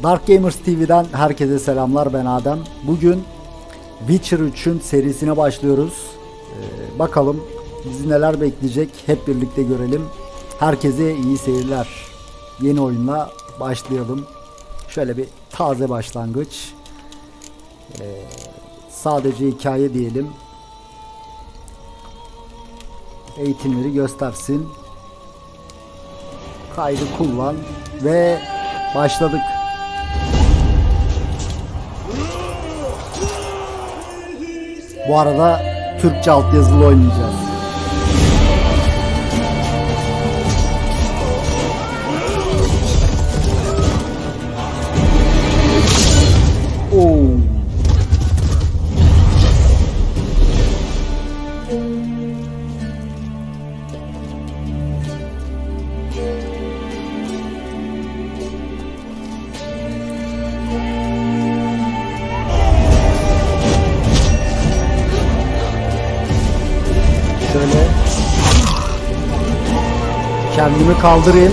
Dark Gamers TV'den herkese selamlar, ben Adem. Bugün Witcher 3'ün serisine başlıyoruz. Bakalım bizi neler bekleyecek, hep birlikte görelim. Herkese iyi seyirler. Yeni oyunla başlayalım. Şöyle bir taze başlangıç. Sadece hikaye diyelim. Eğitimleri göstersin. Kaydı kullan ve başladık. Bu arada Türkçe altyazılı oynayacağız. Oo. Şöyle kendimi kaldırayım.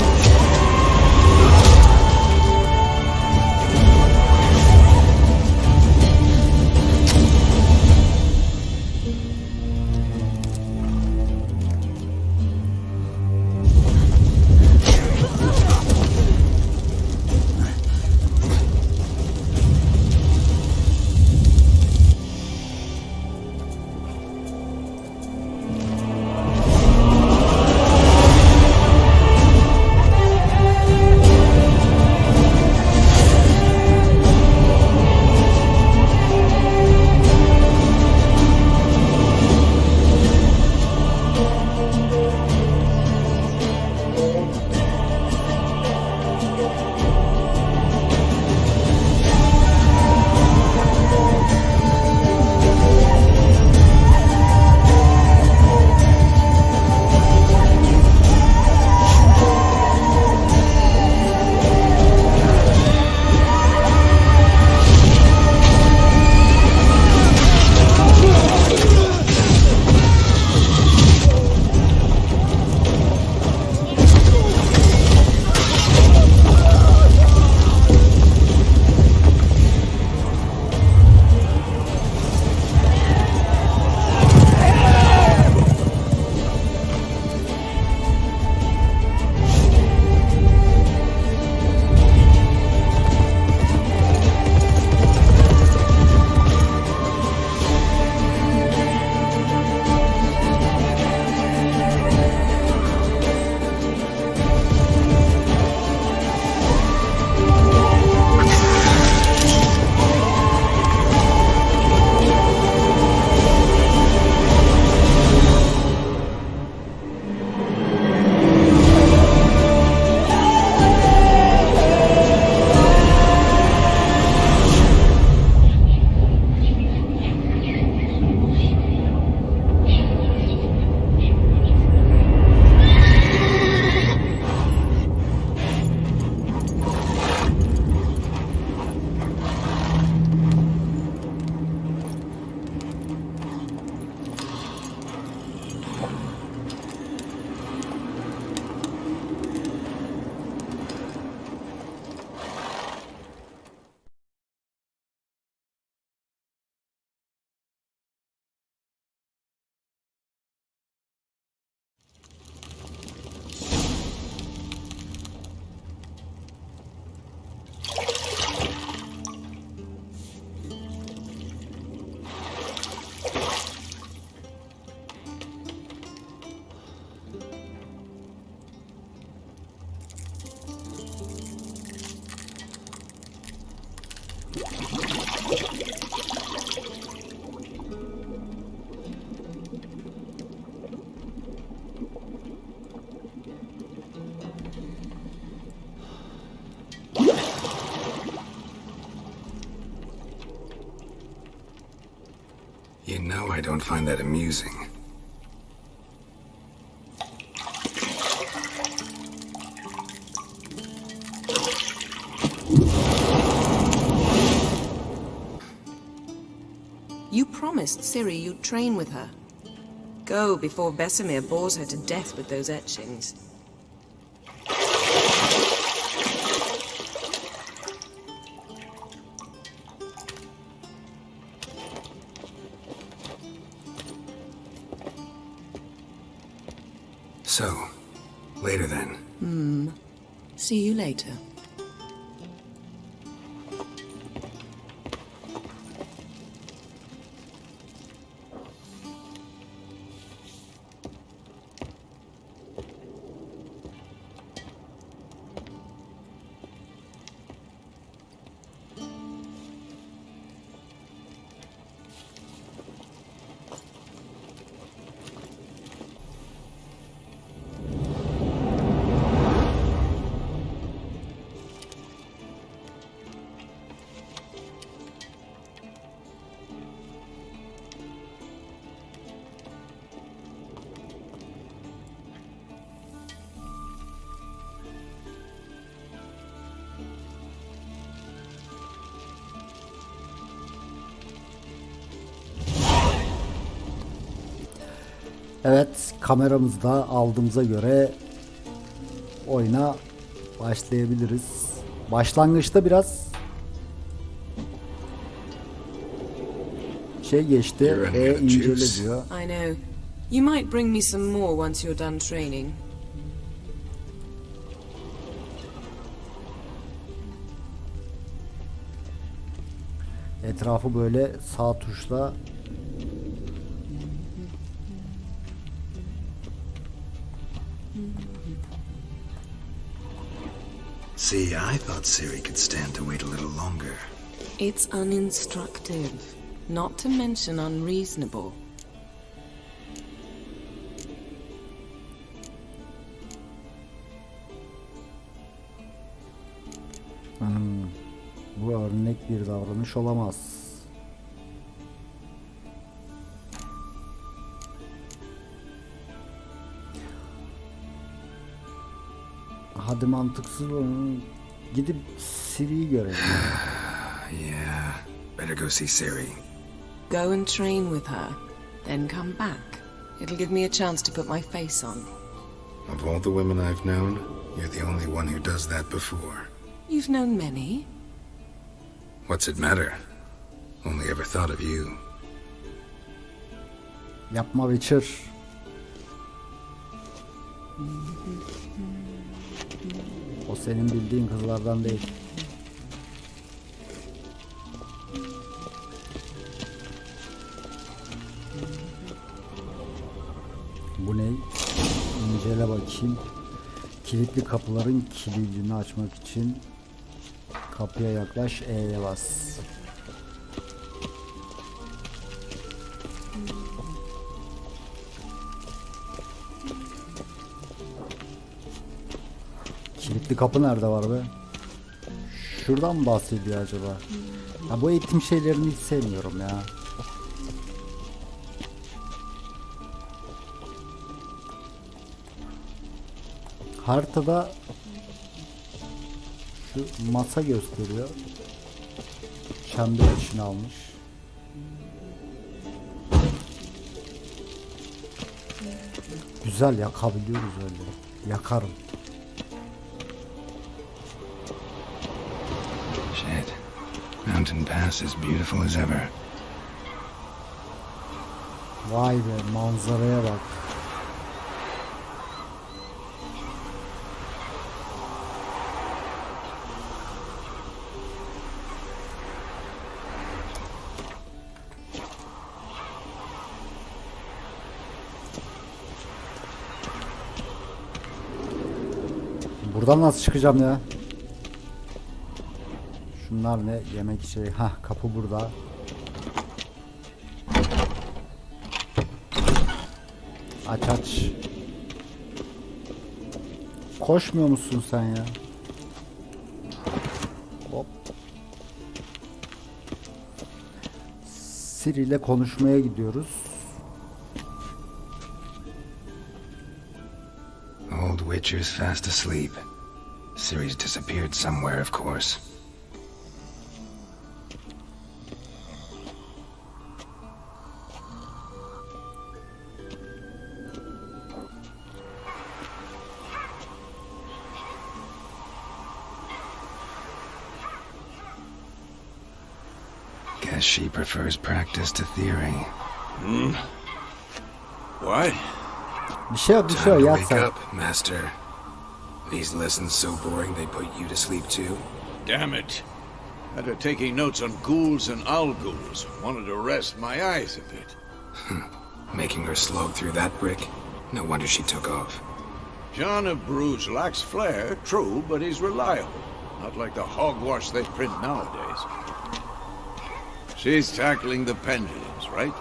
You know I don't find that amusing. You promised Ciri you'd train with her. Go before Vesemir bores her to death with those etchings. So, later then. See you later. Evet, kameramızı da aldığımıza göre oyuna başlayabiliriz. Başlangıçta biraz şey geçti, incele diyor. I know. You might bring me some more once you're done training. Etrafı böyle sağ tuşla See, I thought Siri could stand to wait a little longer. It's uninstructive, not to mention unreasonable. Bu örnek bir davranış olamaz. Hadi mantıksız olun. Gidip Siri'yi görelim. Yeah, better go see Siri. Go and train with her, then come back. It'll give me a chance to put my face on. Of all the women I've known, you're the only one who does that before. You've known many. What's it matter? Only ever thought of you. Yapma Witcher. O senin bildiğin kızlardan değil. Bu ne? İncele bakayım. Kilitli kapıların kilidini açmak için kapıya yaklaş, E'ye bas. Kilitli kapı nerede var be? Şuradan mı bahsediyor acaba? Ya bu eğitim şeylerini hiç sevmiyorum ya. Haritada şu masa gösteriyor. Çember içine almış. Güzel, yakabiliyoruz öyle. Yakarım. Shit. Mountain Pass is beautiful as ever. Vay be, manzaraya bak. Buradan nasıl çıkacağım ya? Şunlar ne? Yemek şey. Hah, kapı burada. Aç aç. Koşmuyor musun sen ya? Hop. Siri ile konuşmaya gidiyoruz. Old Witcher's fast asleep. Siri's disappeared somewhere, of course. Guess she prefers practice to theory. What? Bir şey yok, Time to yat wake sen. up, Master. These lessons so boring they put you to sleep too? Damn it. After taking notes on ghouls and ghouls, wanted to rest my eyes a bit. Making her slog through that brick? No wonder she took off. John of Bruges lacks flair, true, but he's reliable. Not like the hogwash they print nowadays. She's tackling the pendulums, right?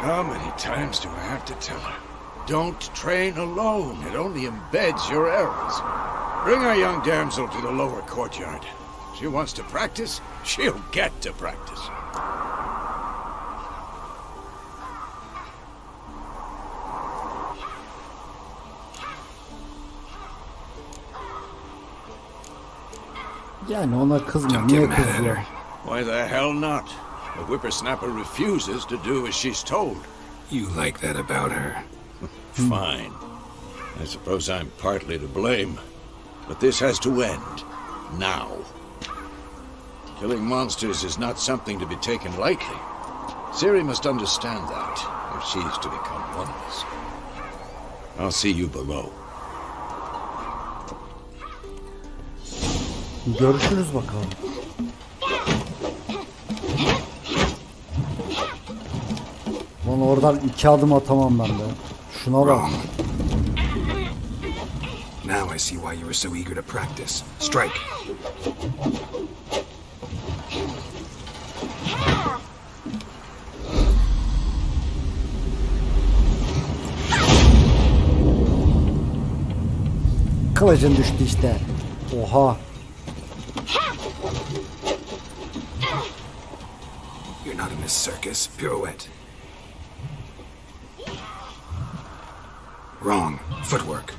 How many times do I have to tell her? Don't train alone. It only embeds your errors. Bring our young damsel to the lower courtyard. She wants to practice, she'll get to practice. Yani ona kızma. Don't Niye get mad at kızıyor? her. Why the hell not? The whippersnapper refuses to do as she's told. You like that about her. Fine. I suppose I'm partly to blame. But this has to end. Now. Killing monsters is not something to be taken lightly. Ciri must understand that, if she is to become one of us. I'll see you below. Görüşürüz bakalım. Lan oradan 2 adım atamam ben de. Şuna bak. Wrong. Now I see why you were so eager to practice. Strike. Kılıcın düştü işte. Oha. You're not in this circus. Pirouette. Wrong. Footwork.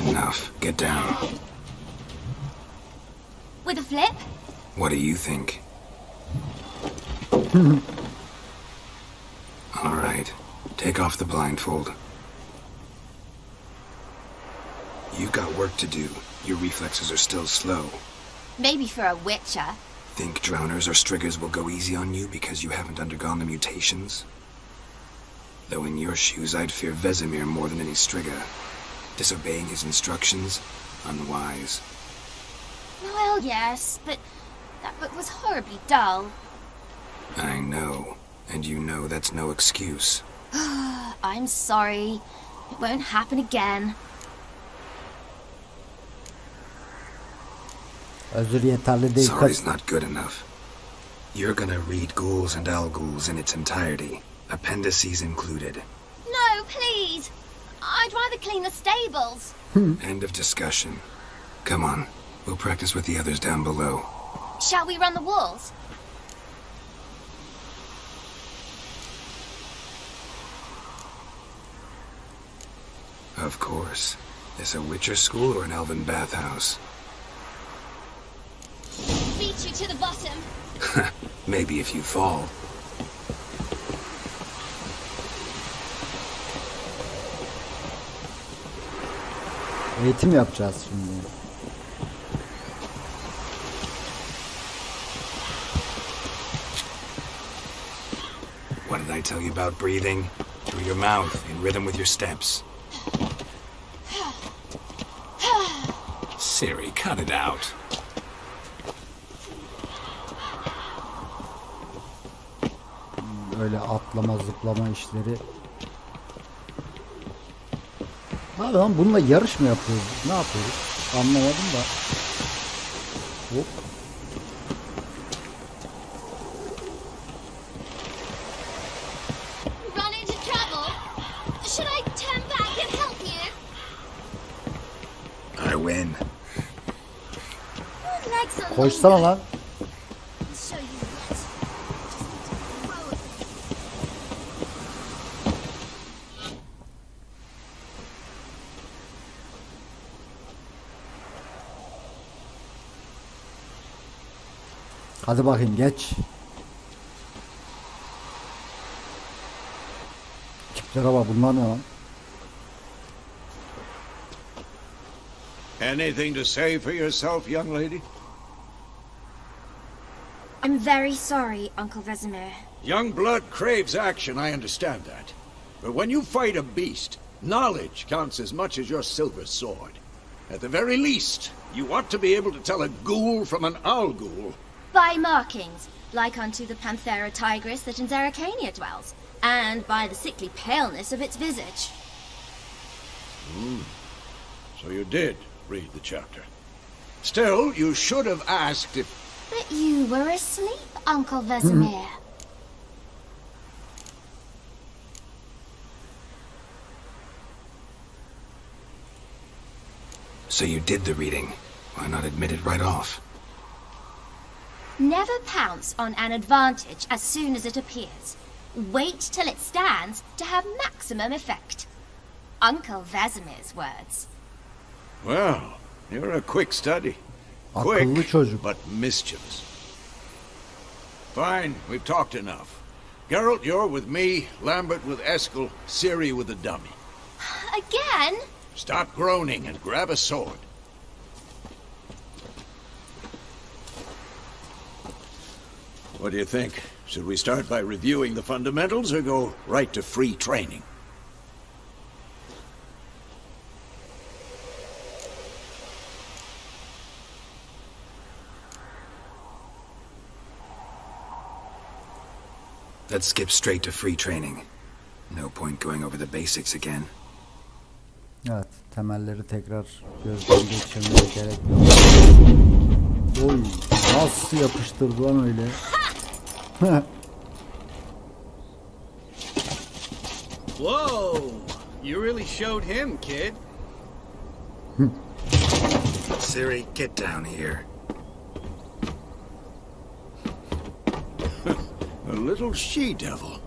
Enough. Get down. With a flip? What do you think? All right. Take off the blindfold. You've got work to do. Your reflexes are still slow. Maybe for a witcher. Think drowners or striggers will go easy on you because you haven't undergone the mutations? Though in your shoes, I'd fear Vesemir more than any strigger. Disobeying his instructions, unwise. Well, yes, but that book was horribly dull. I know, and you know that's no excuse. I'm sorry. It won't happen again. Özür yeterli değil. Sorry's not good enough. You're gonna read Ghouls and Ghouls in its entirety, appendices included. No, please. I'd rather clean the stables. End of discussion. Come on, we'll practice with the others down below. Shall we run the walls? Of course. This a Witcher school or an elven bathhouse? Beat you to the bottom. Maybe if you fall. Eğitim yapacağız şimdi. What did I tell you about breathing? Through your mouth, in rhythm with your steps. Ciri, cut it out. Öyle atlama zıplama işleri. Abi lan bununla yarış mı yapıyoruz? Ne yapıyoruz? Anlamadım da. Hop. Run into trouble? Should I turn back and help you? I win. Legs are Koşsana longer. lan. I'll show you what. Hadi bakayım geç. Tiplere bak, bunlar ne lan? Anything to say for yourself, young lady? very sorry, Uncle Vesemir. Young blood craves action, I understand that. But when you fight a beast, knowledge counts as much as your silver sword. At the very least, you ought to be able to tell a ghoul from an owl ghoul. By markings, like unto the Panthera tigris that in Zerricania dwells, and by the sickly paleness of its visage. So you did read the chapter. Still, you should have asked if... But you were asleep, Uncle Vesemir. So you did the reading. Why not admit it right off? Never pounce on an advantage as soon as it appears. Wait till it stands to have maximum effect. Uncle Vesemir's words. Well, you're a quick study. Akıllı Quick, çocuk. but mischievous. Fine, we've talked enough. Geralt, you're with me, Lambert with Eskel, Ciri with the dummy. Again? Stop groaning and grab a sword. What do you think? Should we start by reviewing the fundamentals or go right to free training? Let's skip straight to free training. No point going over the basics again. Evet, temelleri tekrar gözden geçirmeye gerek yok. Oy, nasıl yapıştırdı lan öyle? Whoa! You really showed him, kid. Ciri, get down here. A little she-devil.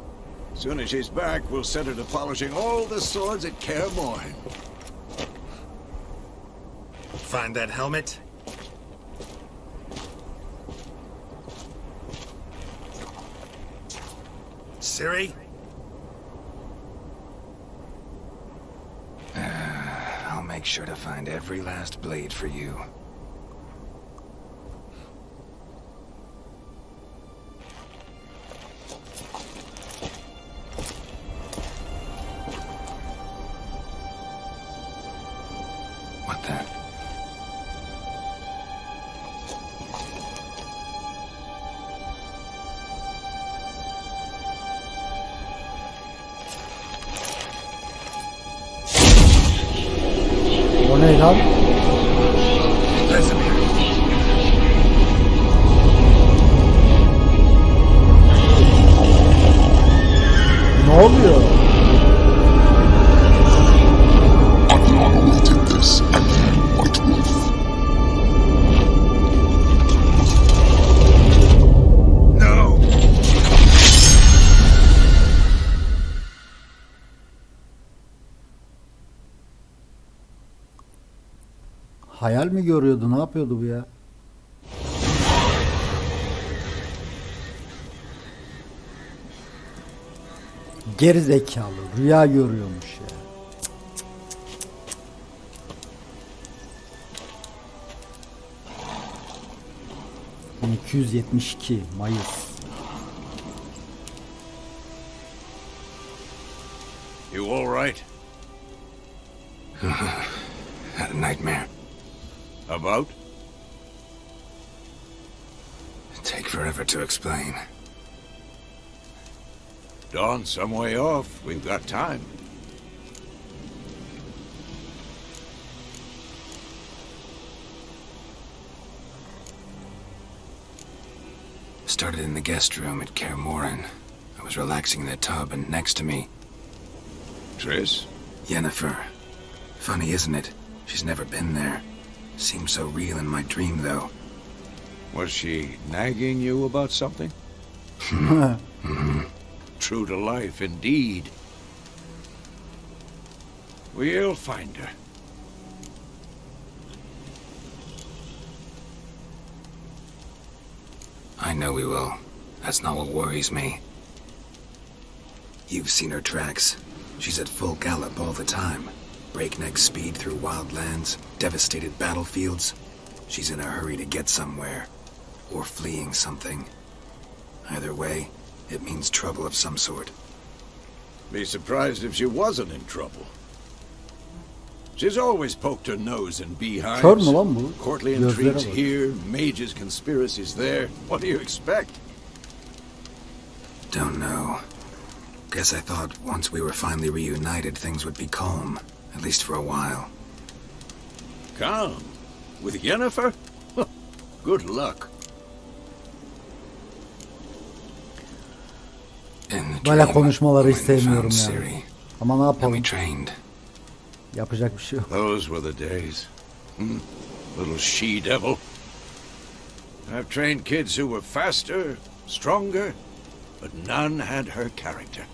As soon as she's back, we'll set her to polishing all the swords at Kaer Morhen. Find that helmet? Ciri? I'll make sure to find every last blade for you. What the? O ne lan? Vesemir. Ne oluyor? No! Hayal mi görüyordu? Ne yapıyordu bu ya? Geri zekalı. Rüya görüyormuş ya. 1272 Mayıs. You all right? Had a nightmare. About? Take forever to explain. Dawn's some way off. We've got time. Started in the guest room at Kaer Morhen. I was relaxing in the tub, and next to me, Triss? Yennefer. Funny, isn't it? She's never been there. Seemed so real in my dream, though. Was she nagging you about something? True to life, indeed. We'll find her. I know we will. That's not what worries me. You've seen her tracks. She's at full gallop all the time. Breakneck speed through wild lands, devastated battlefields. She's in a hurry to get somewhere. Or fleeing something. Either way, it means trouble of some sort. Be surprised if she wasn't in trouble. She's always poked her nose in beehives. Kör mü lan bu? Courtly Gözlere intrigues bak. here, mages' conspiracies there. What do you expect? Don't know. Guess I thought once we were finally reunited, things would be calm. At least for a while. Calm? With Yennefer? Good luck. In the Böyle dream, konuşmaları hiç when we sevmiyorum found ya. Ciri, Ama ne and we yapalım? trained. Yapacak bir şey yok. Those were the days. Little she-devil. I've trained kids who were faster, stronger, but none had her character.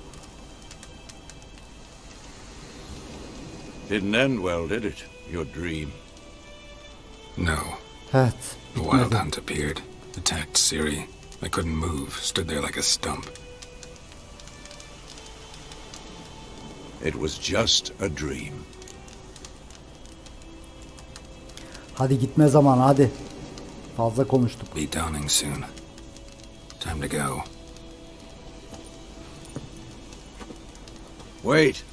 Didn't end well, did it? Your dream? No. Evet. The Wild Hunt appeared, attacked Ciri. I couldn't move, stood there like a stump. It was just a dream. Hadi gitme zamanı hadi. Fazla konuştuk. Be dawning soon. Time to go. Wait.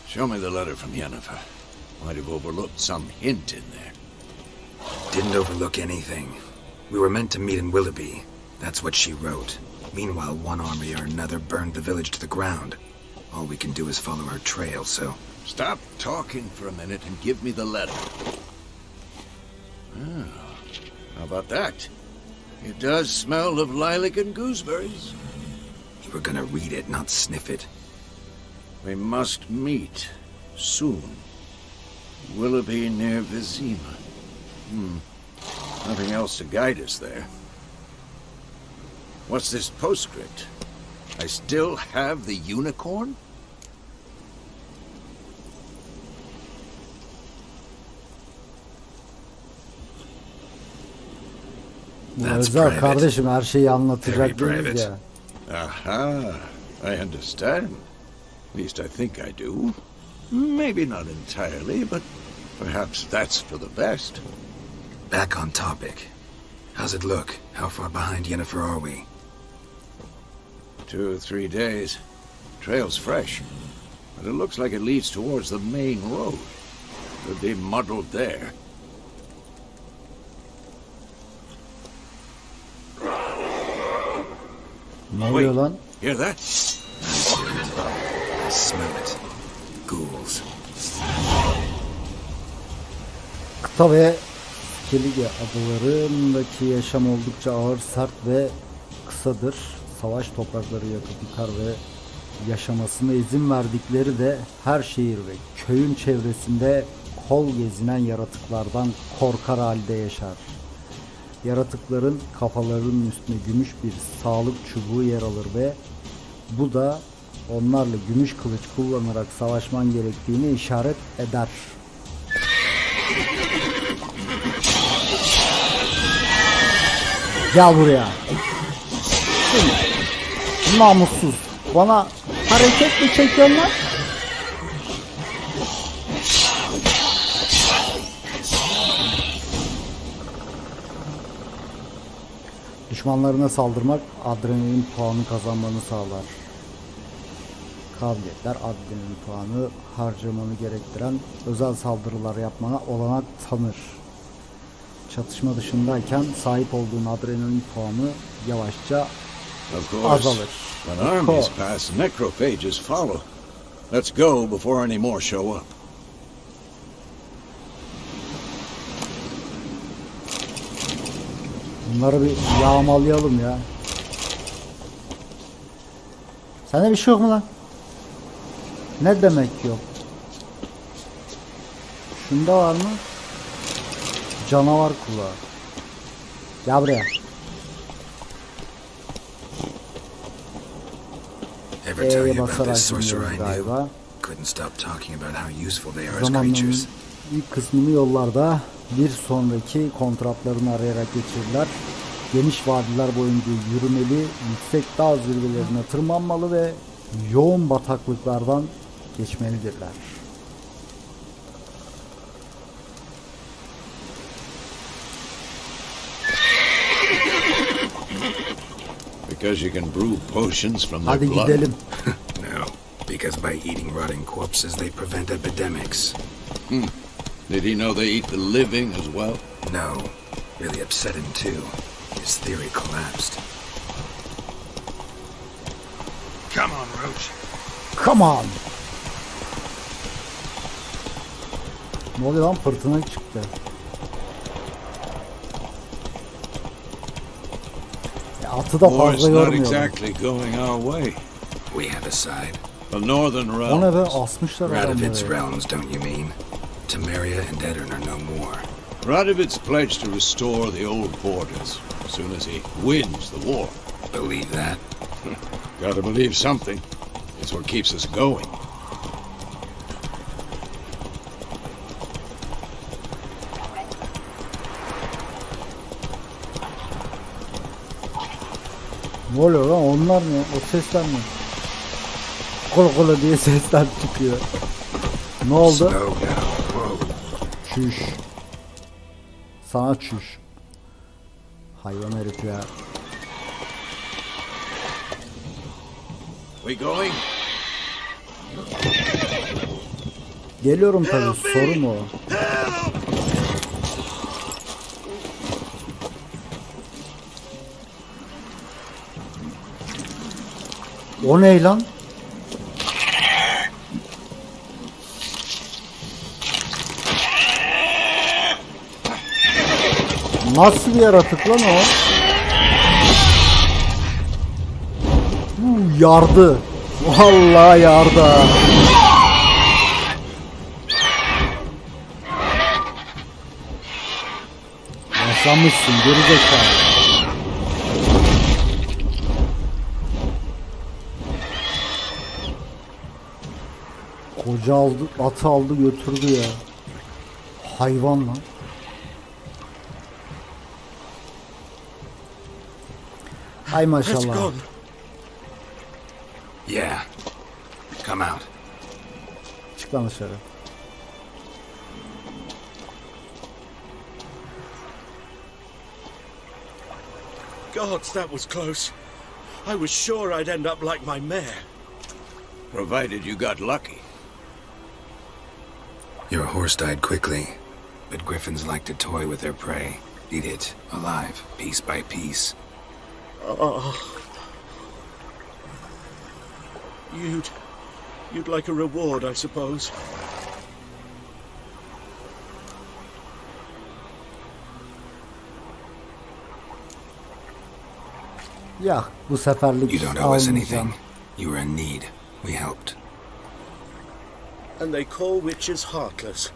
Show me the letter from Yennefer. Might have overlooked some hint in there. Didn't overlook anything. We were meant to meet in Willoughby. That's what she wrote. Meanwhile, one army or another burned the village to the ground. All we can do is follow her trail, so... Stop talking for a minute and give me the letter. How about that? It does smell of lilac and gooseberries. You were gonna read it, not sniff it. We must meet soon. Willoughby near Vizima. Nothing else to guide us there. What's this postscript? I still have the unicorn? Bu That's özel private. kardeşim, her şeyi anlatacak Very değiliz private. ya. Aha, I understand. At least I think I do. Maybe not entirely, but perhaps that's for the best. Back on topic. How's it look? How far behind Yennefer are we? 2 or 3 days. Trail's fresh, but it looks like it leads towards the main road. Could be muddled there. Ne oluyor lan? Hear that? I smell it. Ghouls. Kıta ve Skellige adalarındaki yaşam oldukça ağır, sert ve kısadır. Savaş toprakları yakıp yıkar ve yaşamasına izin verdikleri de her şehir ve köyün çevresinde kol gezinen yaratıklardan korkar halde yaşar. Yaratıkların kafalarının üstüne gümüş bir sağlık çubuğu yer alır ve bu da onlarla gümüş kılıç kullanarak savaşman gerektiğini işaret eder. Gel buraya. Namussuz. Bana hareket mi çekiyorsun lan? Düşmanlarına saldırmak adrenalin puanı kazanmanı sağlar. Kabiliyetler adrenalin puanı harcamanı gerektiren özel saldırılar yapmana olanak tanır. Çatışma dışındayken sahip olduğun adrenalin puanı yavaşça Of course. azalır. When Of armies course. pass, necrophages follow. Let's go before any more show up. Bunları bir yağmalayalım ya. Sende bir şey yok mu lan? Ne demek yok? Şunda var mı? Canavar kulağı. Gel buraya. Ever tell E'ye you about basarak this sorcerer I dinliyoruz knew? galiba. Couldn't stop talking about how useful they are as Zamanların creatures. ilk kısmını yollarda, bir sonraki kontratlarını arayarak geçirirler. Geniş vadiler boyunca yürümeli, yüksek dağ zirvelerine tırmanmalı ve yoğun bataklıklardan geçmelidirler. Because you can brew potions from their Hadi blood? gidelim. No, because by eating rotting corpses, they prevent epidemics. Did he know they eat the living as well? No, really upset him too. His theory collapsed. Come on, Roach. Come on. Ne oluyor lan, fırtına çıktı. Atı da War's fazla not yormuyorum. exactly going our way. We have a side. The northern O ne realms. be, asmışlar Radovid's adamları. realms, don't you mean? Temeria and Edirn are no more. Radovid's pledged to restore the old borders as soon as he wins the war. Believe that? Gotta believe something. It's what keeps us going. Ne oluyor lan, onlar ne? O sesler mi? Kolo kolo diye sesler çıkıyor. Ne oldu? Slow down. Whoa. Çüş. Sana çüş. Hayvan herif ya. We going? Geliyorum tabii, sorun o. O ne lan? Nasıl bir yaratık lan o? Yardı. Vallahi yardı. ha. Yaşamışsın gerizekalı. Koca aldı, atı aldı götürdü ya. Hayvan lan. Ay maşallah. Yeah. Come out. Çık lan dışarı. Gods, that was close. I was sure I'd end up like my mare. Provided you got lucky. Your horse died quickly, but griffins like to toy with their prey. Eat it, alive, piece by piece. You'd like a reward, I suppose. Ya bu seferlik You don't owe us almayacağım. anything. You were in need. We helped. And they call witches heartless.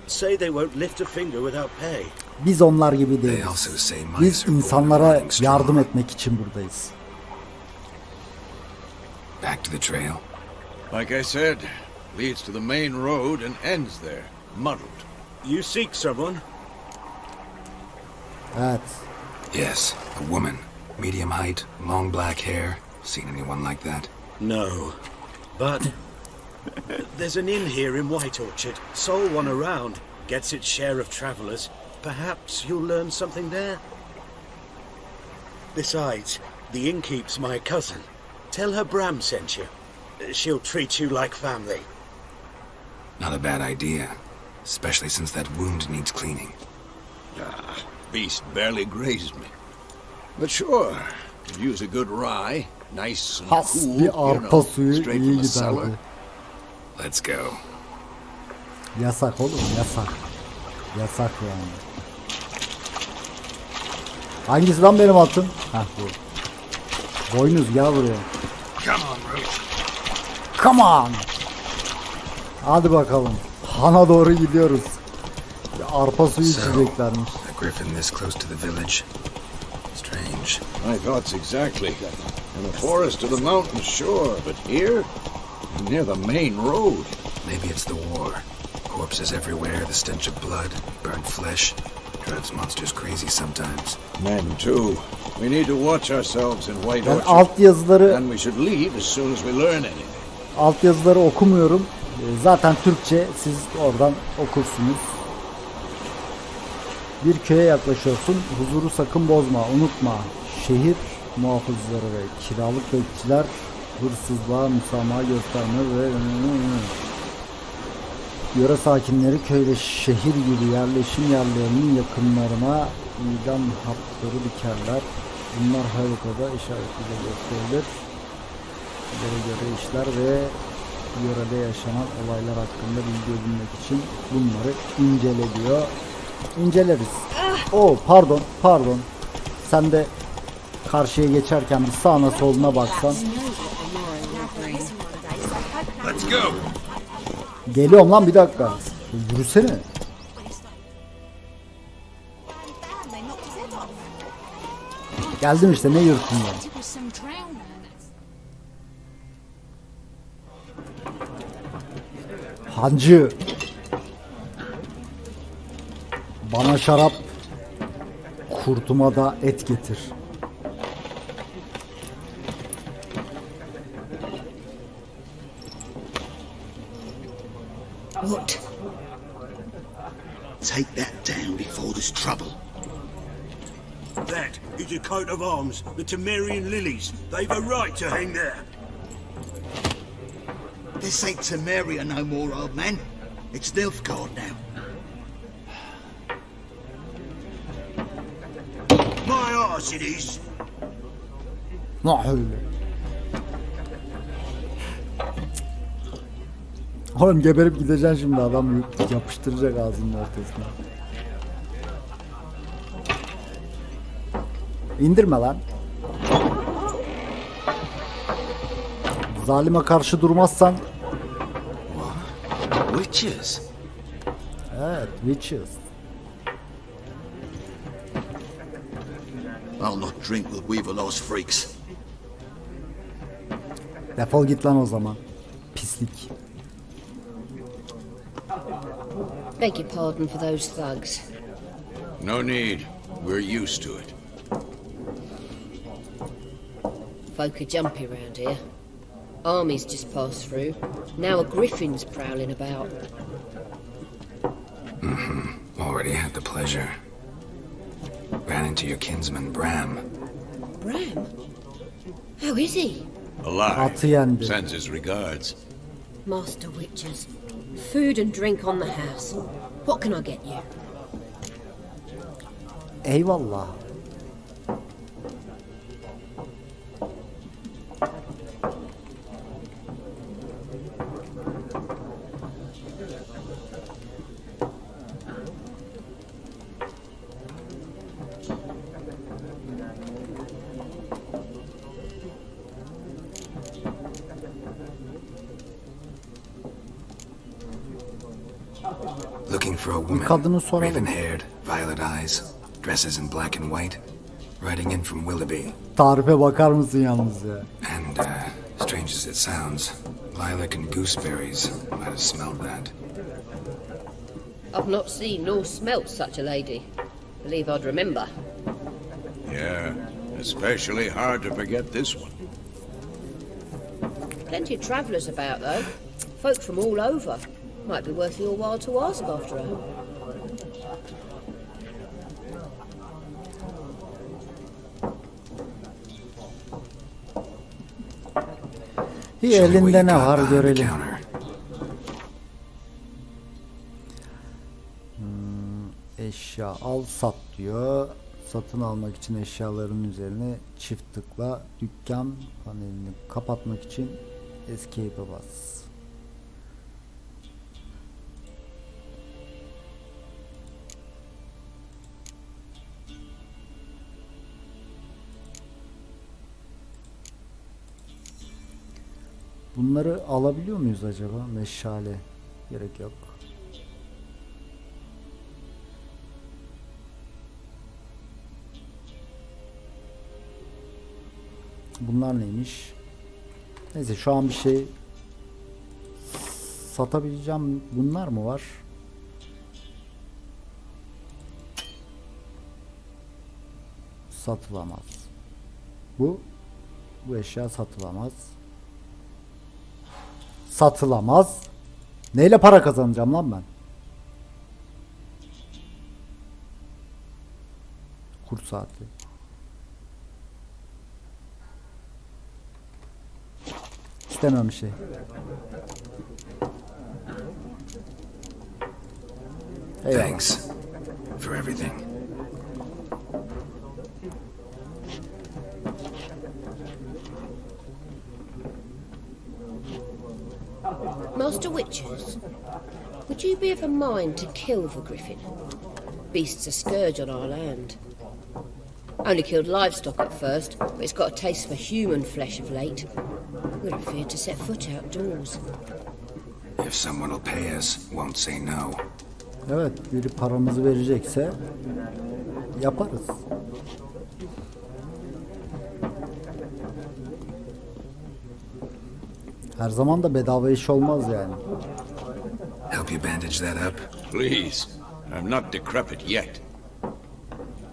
Say they won't lift a finger without pay. Biz onlar gibi They değiliz. also say Biz mice are born insanlara running strong. yardım etmek için buradayız. Back to the trail. Like I said, leads to the main road and ends there, muddled. You seek someone? Evet. Yes, a woman. Medium height, long black hair. Seen anyone like that? No. But there's an inn here in White Orchard. Sole one around. Gets its share of travelers. Perhaps you'll learn something there? Besides, the innkeep's my cousin. Tell her Bram sent you. She'll treat you like family. Not a bad idea. Especially since that wound needs cleaning. Beast barely grazed me. But sure, could use a good rye. Nice and Has cool, bir you arpa know, suyu straight iyi from the cellar. giderdi. Let's go. Yasak oğlum, yasak. Yasak yani. Hangisi lan benim atım? Heh bu. Boynuz gel buraya. Come on, Roach. Come on. Hadi bakalım. Han'a doğru gidiyoruz. Bir arpa suyu içeceklermiş. A griffin this close to the village. Strange. My thoughts exactly. In the forest to the mountains, sure, but here, near the main road. Maybe it's the war. Corpses everywhere, the stench of blood, burnt flesh. Drives monsters crazy sometimes. Men too. We need to watch ourselves in White Ben Orchard. alt yazıları And we should leave as soon as we learn anything. alt yazıları okumuyorum. Zaten Türkçe, siz oradan okursunuz. Bir köye yaklaşıyorsun. Huzuru sakın bozma. Unutma. Şehir muhafızları ve kiralık bekçiler hırsızlığa müsamaha göstermez ve yöre sakinleri köy ve şehir gibi yerleşim yerlerinin yakınlarına idam hapları dikerler. Bunlar haritada işaretiyle gösterilir. Göre işler ve yörede yaşanan olaylar hakkında bilgi edinmek için bunları incele diyor. İnceleriz. Oh pardon. Sen de karşıya geçerken bir sağına soluna baksan. Let's go. Geliyorum lan, bir dakika. Yürüsene. Geldim işte, ne yürütün ya. Hancı. Bana şarap, kurtuma da et getir. What? Take that down before there's trouble. That is a coat of arms, the Temerian lilies. They've a right to hang there. This ain't Temeria no more, old man. It's Nilfgaard now. My arse it is. Ne öyle? Oğlum geberip gideceksin şimdi, adam yapıştıracak ağzının ortasına. İndirme lan. Zalime karşı durmazsan. Witches? Evet, witches. I'll not drink with Weaverlaw's freaks. Defol git lan o zaman. Pislik. Beg your pardon for those thugs. No need. We're used to it. Folk are jumpy round here. Armies just passed through. Now a griffin's prowling about. Already had the pleasure. Ran into your kinsman, Bram. Bram? How is he? Alive. Atı yendi. Sends his regards. Master Witches. Food and drink on the house. What can I get you? Eyvallah. Looking for a woman, kadını soralım. raven-haired, violet eyes, dresses in black and white, riding in from Willoughby. Tarife bakar mısın yalnız ya? And, strange as it sounds, lilac and gooseberries. Might have smelled that. I've not seen nor smelt such a lady. Believe I'd remember. Yeah, especially hard to forget this one. Plenty of travellers about, though. Folk from all over. Might be worth your while to ask after her. İyi, Show me what elinde you ne got var behind the görelim. counter. Eşya al sat diyor. Satın almak için eşyaların üzerine çift tıkla. Dükkan panelini kapatmak için Escape'e bas. Bunları alabiliyor muyuz acaba? Meşale. Gerek yok. Bunlar neymiş? Neyse, şu an bir şey satabileceğim. Bunlar mı var? Satılamaz. Bu eşya satılamaz. Satılamaz. Neyle para kazanacağım lan ben? Kurt saati. beklememiş şey. Eyvallah. Thanks for everything. Master Witchers, would you be of a mind to kill the griffin? Beast's a scourge on our land. Only killed livestock at first, but it's got a taste for human flesh of late. We're afraid to set foot outdoors. If someone will pay us, won't say no. Evet, biri paramızı verecekse yaparız. Her zaman da bedava iş olmaz yani. Help you bandage that up? Please. I'm not decrepit yet.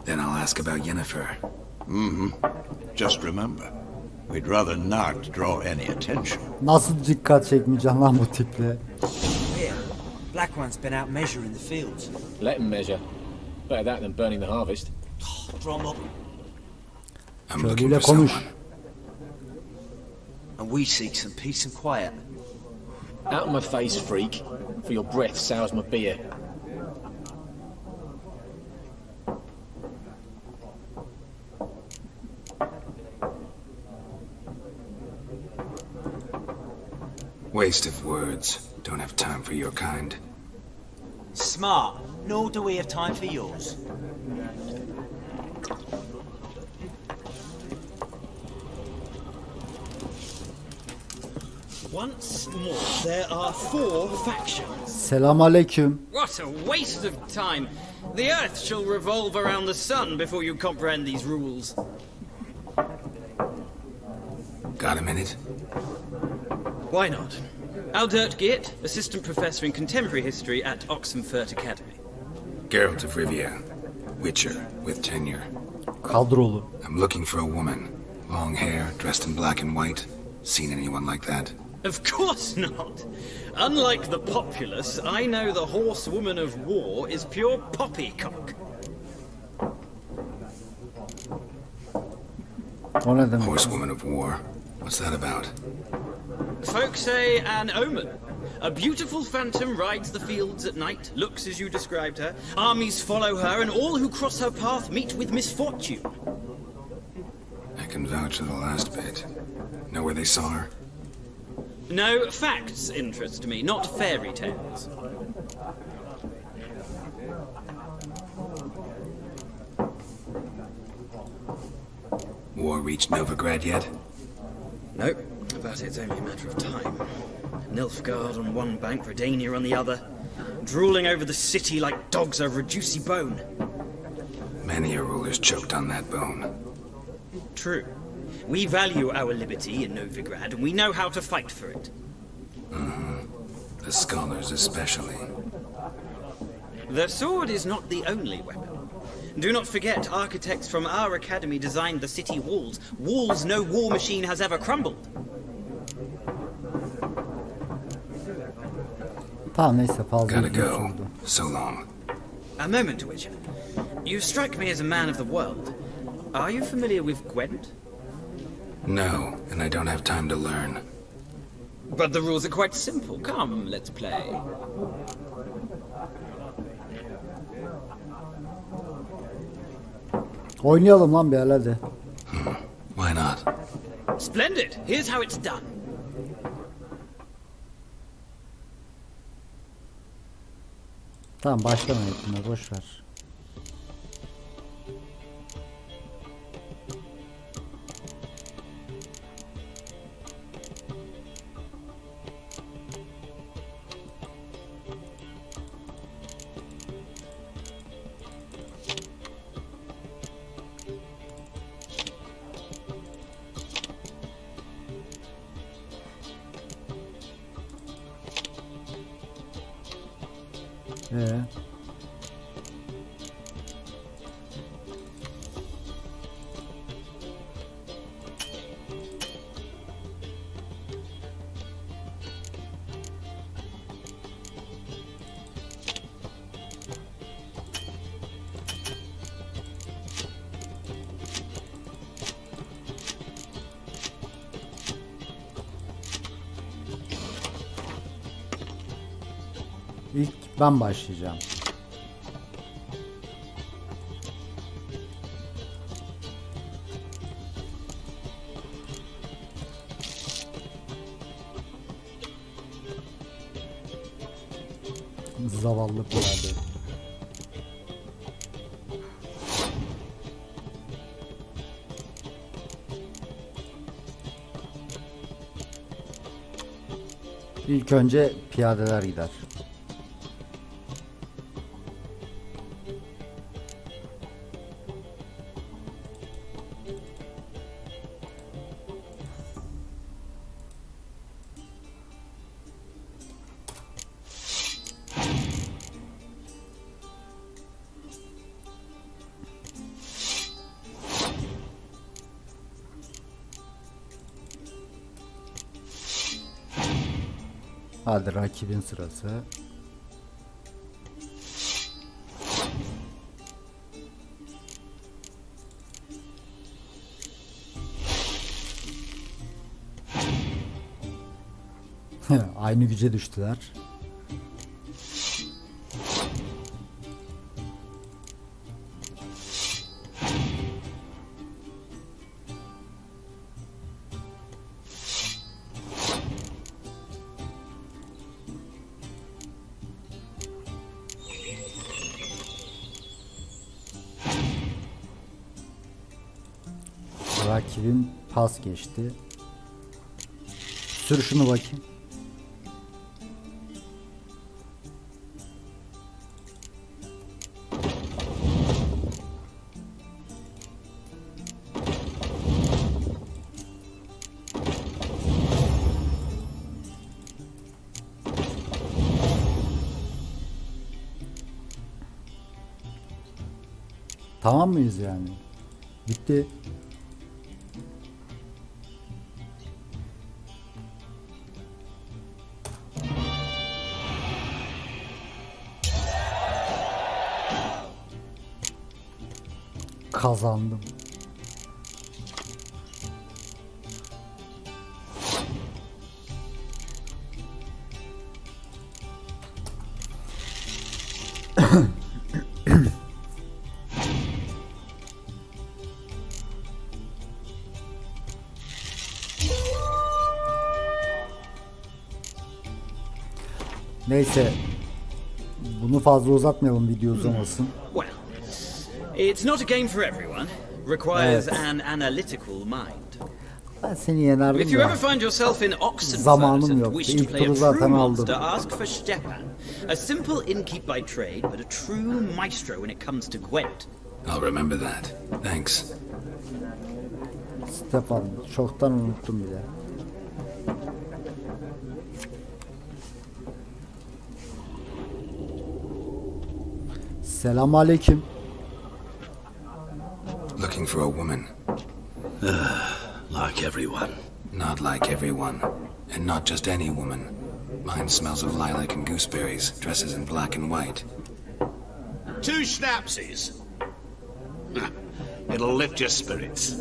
Then I'll ask about Yennefer. Just remember, we'd rather not draw any attention. Nasıl dikkat çekmeyeceğim lan bu tiple? Here, Black One's been out measuring the fields. Let him measure. Better that than burning the harvest. Drum up. I'm looking Köylüyle for konuş. someone. And we seek some peace and quiet. Out of my face, freak. For your breath sours my beer. Waste of words. Don't have time for your kind. Smart, nor do we have time for yours. Once more, there are 4 factions. Selam aleyküm. What a waste of time! The Earth shall revolve around the sun before you comprehend these rules. Got a minute? Why not? Aldert Geert, Assistant Professor in Contemporary History at Oxenfurt Academy. Geralt of Rivia. Witcher with tenure. Kadrolu. I'm looking for a woman. Long hair, dressed in black and white. Seen anyone like that? Of course not! Unlike the populace, I know the horsewoman of war is pure poppycock. O ne demek? Horsewoman of war. What's that about? Folk say an omen. A beautiful phantom rides the fields at night, looks as you described her. Armies follow her, and all who cross her path meet with misfortune. I can vouch for the last bit. Know where they saw her? No, facts interest me, not fairy tales. War reached Novigrad yet? No, but it's only a matter of time. Nilfgaard on one bank, Redania on the other, drooling over the city like dogs over a juicy bone. Many a ruler's choked on that bone. True. We value our liberty in Novigrad, and we know how to fight for it. The scholars especially. The sword is not the only weapon. Do not forget, architects from our academy designed the city walls. Walls no war machine has ever crumbled. Tamam neyse fazla Gotta uzun go. sürdü. So long. A moment, Witcher. You strike me as a man of the world. Are you familiar with Gwent? No, and I don't have time to learn. But the rules are quite simple. Come, let's play. Oynayalım lan bir el hadi. Why not? Splendid. Here's how it's done. Tamam başlama yapma boş ver. Ee? İlk ben başlayacağım. Zavallı piyade. İlk önce piyadeler gider. Hadi rakibin sırası. Aynı güce düştüler. Rakibin pas geçti. Sür şunu bakayım. Tamam mıyız yani? Bitti. Kazandım. Neyse. Bunu fazla uzatmayalım, video uzamasın. Well, it's not a game for everyone. Requires an analytical mind. Ben seni yenerdim If you ever ya. find yourself in Oxenfurt Zamanım and yoktu. wish to İlk play a turu true zaten monster, aldım. ask for Stepan. A simple innkeep by trade, but a true maestro when it comes to Gwent. I'll remember that. Thanks. Stefan, çoktan unuttum bile. Selamünaleyküm. Looking for a woman. Like everyone. Not like everyone. And not just any woman. Mine smells of lilac and gooseberries, dresses in black and white. 2 schnapsies. It'll lift your spirits.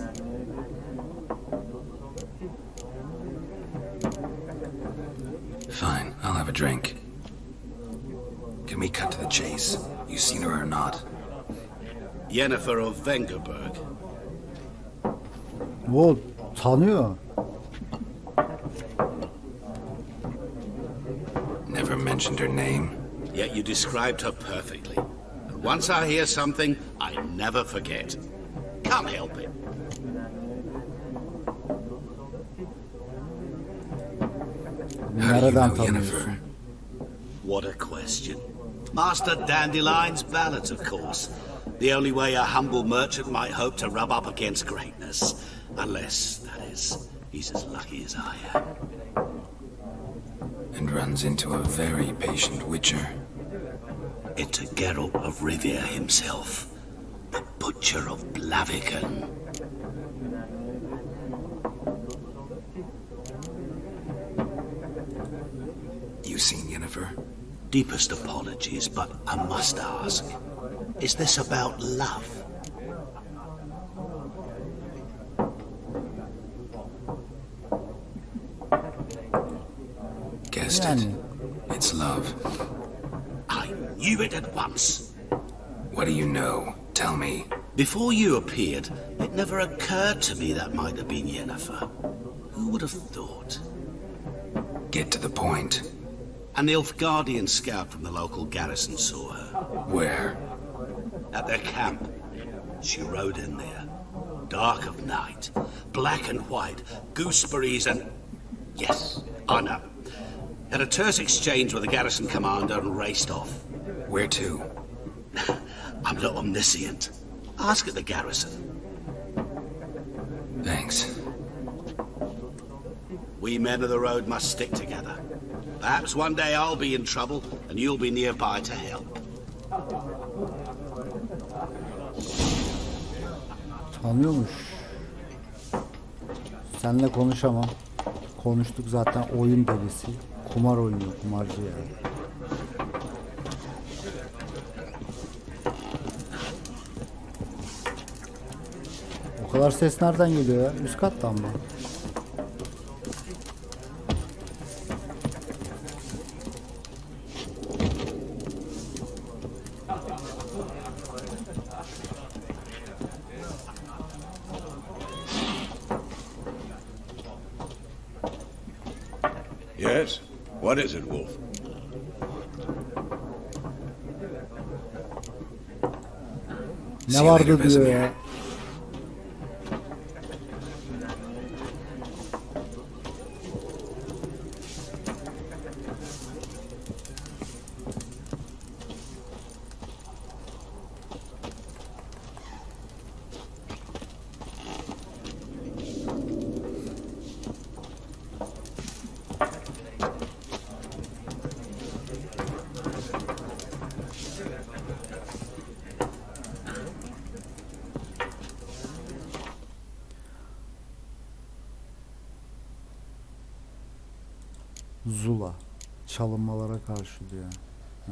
Fine, I'll have a drink. Can we cut to the chase? You seen her or not? Yennefer of Vengerberg. O tanıyor. Never mentioned her name. Yet you described her perfectly. And once I hear something, I never forget. Can't help it. Nereden tanıyorsun? What a question. Master Dandelion's ballads, of course. The only way a humble merchant might hope to rub up against greatness. Unless, that is, he's as lucky as I am. And runs into a very patient witcher. Into Geralt of Rivia himself. The Butcher of Blaviken. You seen Yennefer? Deepest apologies, but I must ask. Is this about love? Guessed Yani. it. It's love. Knew it at once. What do you know? Tell me. Before you appeared, it never occurred to me that might have been Yennefer. Who would have thought? Get to the point. An Nilfgaardian scout from the local garrison saw her. Where? At their camp. She rode in there. Dark of night. Black and white. Gooseberries and... Yes, I know. Had a terse exchange with the garrison commander and raced off. Where to? I'm not omniscient. Ask at the garrison. Thanks. We men of the road must stick together. Perhaps one day I'll be in trouble and you'll be nearby to help. Tanıyormuş. Seninle konuşamam. Konuştuk zaten, oyun delisi. Kumar oynuyor, kumarcı yani. O kadar ses nereden geliyor ya? Üst kattan mı? Yes? What is it, Wolf? Ne vardı diyor ya. Zula. Çalınmalara karşı diyor. Ha.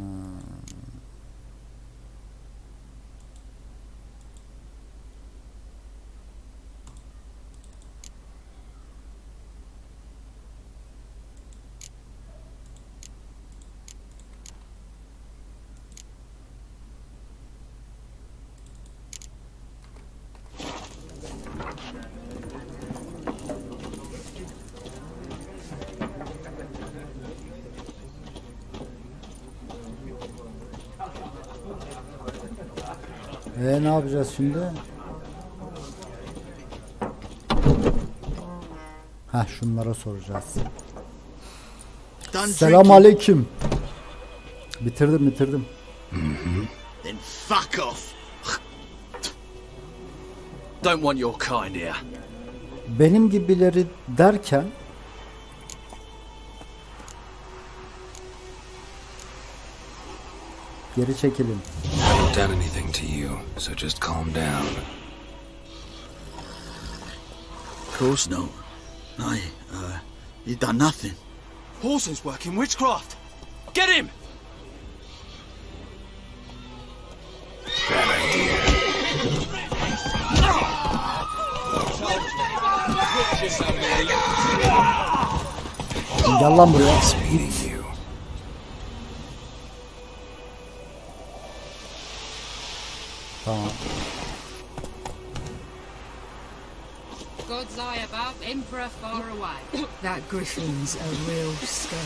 Ne yapacağız şimdi? Şunlara soracağız. Selam aleyküm. Bitirdim. Then fuck off. Don't want your kind here. Benim gibileri derken geri çekilin. I haven't done anything to you, so just calm down. Of course no. You've done nothing. Horses working witchcraft. Get him! Bad idea. Gel lan buraya. Speeding you. Tamam. God's eye above, Emperor far away. That griffin's a real scourge.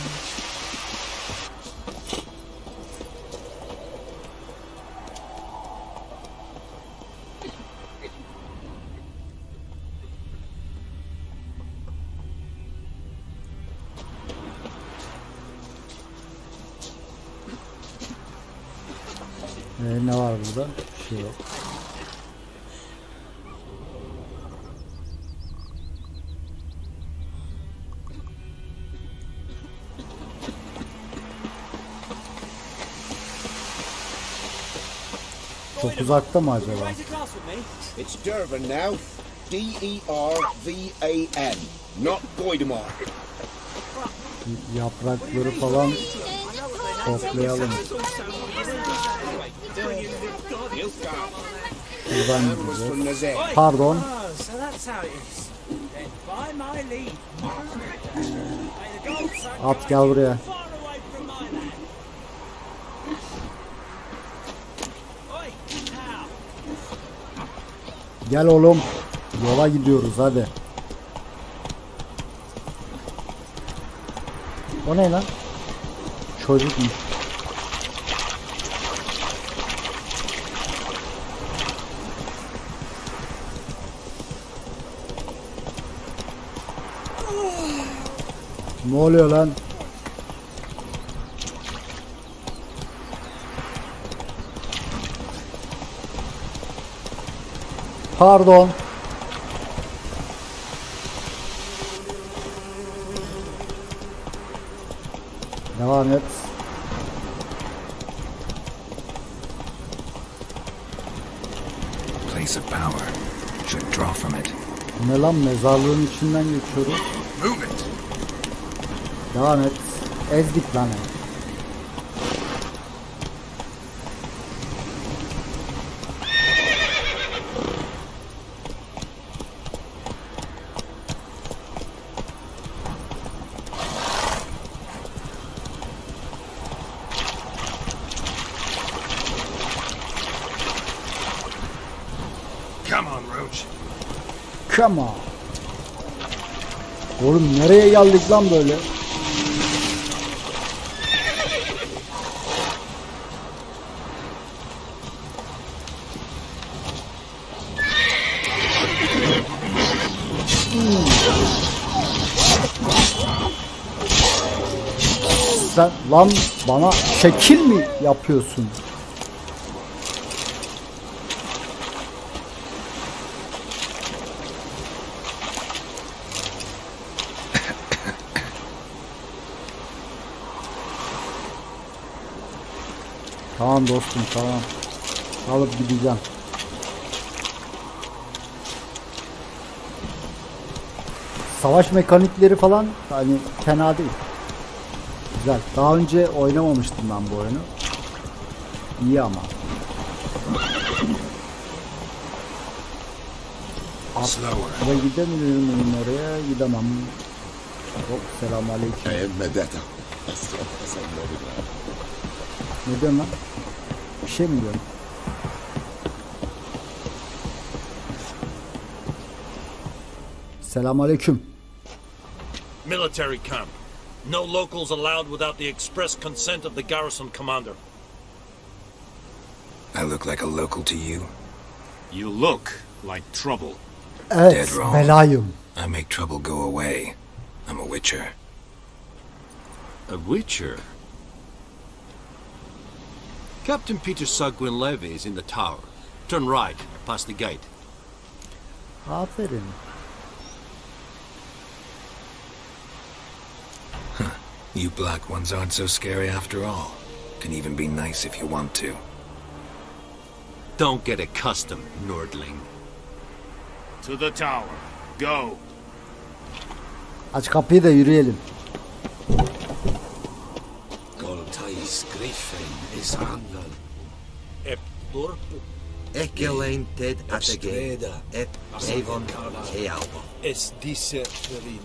Ne var burada? Bir şey yok. Çok uzakta mı acaba? It's Durban now. D-E-R-V-A-N. Not Goydemar. Yaprakları falan toplayalım. Buradan gideceğiz. Pardon. At gel buraya. Gel oğlum. Yola gidiyoruz hadi. O ne lan? Çocukmuş. Ne oluyor lan? Pardon. Devam et. Place of power. Should draw from it. Ne lan, mezarlığın içinden geçiyorum. Move it. Devam et. Ezdik lan. Come on, Roach. Come on. Oğlum nereye geldik lan böyle? Sen lan bana şekil mi yapıyorsun? Tamam dostum, tamam. Alıp gideceğim. Savaş mekanikleri falan hani fena değil. Güzel. Daha önce oynamamıştım ben bu oyunu. İyi ama. Atla gidemiyorum oraya, gidemem. Hop, selamünaleyküm. Ne diyorsun lan? Bir şey mi diyorsun? Selamünaleyküm. Military camp. No locals allowed without the express consent of the garrison commander. I look like a local to you? You look like trouble. Evet, Dead wrong. belayım. I make trouble go away. I'm a witcher. A witcher? Captain Peter Sagwin Levy is in the tower. Turn right, past the gate. Aferin. You black ones aren't so scary after all. Can even be nice if you want to. Don't get accustomed, Nordling. To the tower. Go. Aç kapıyı da yürüyelim. Goltais Griffin is angel. Ep Lurp. Ekelented at the gate. Ep Avon Kealba. Es disse Ferin.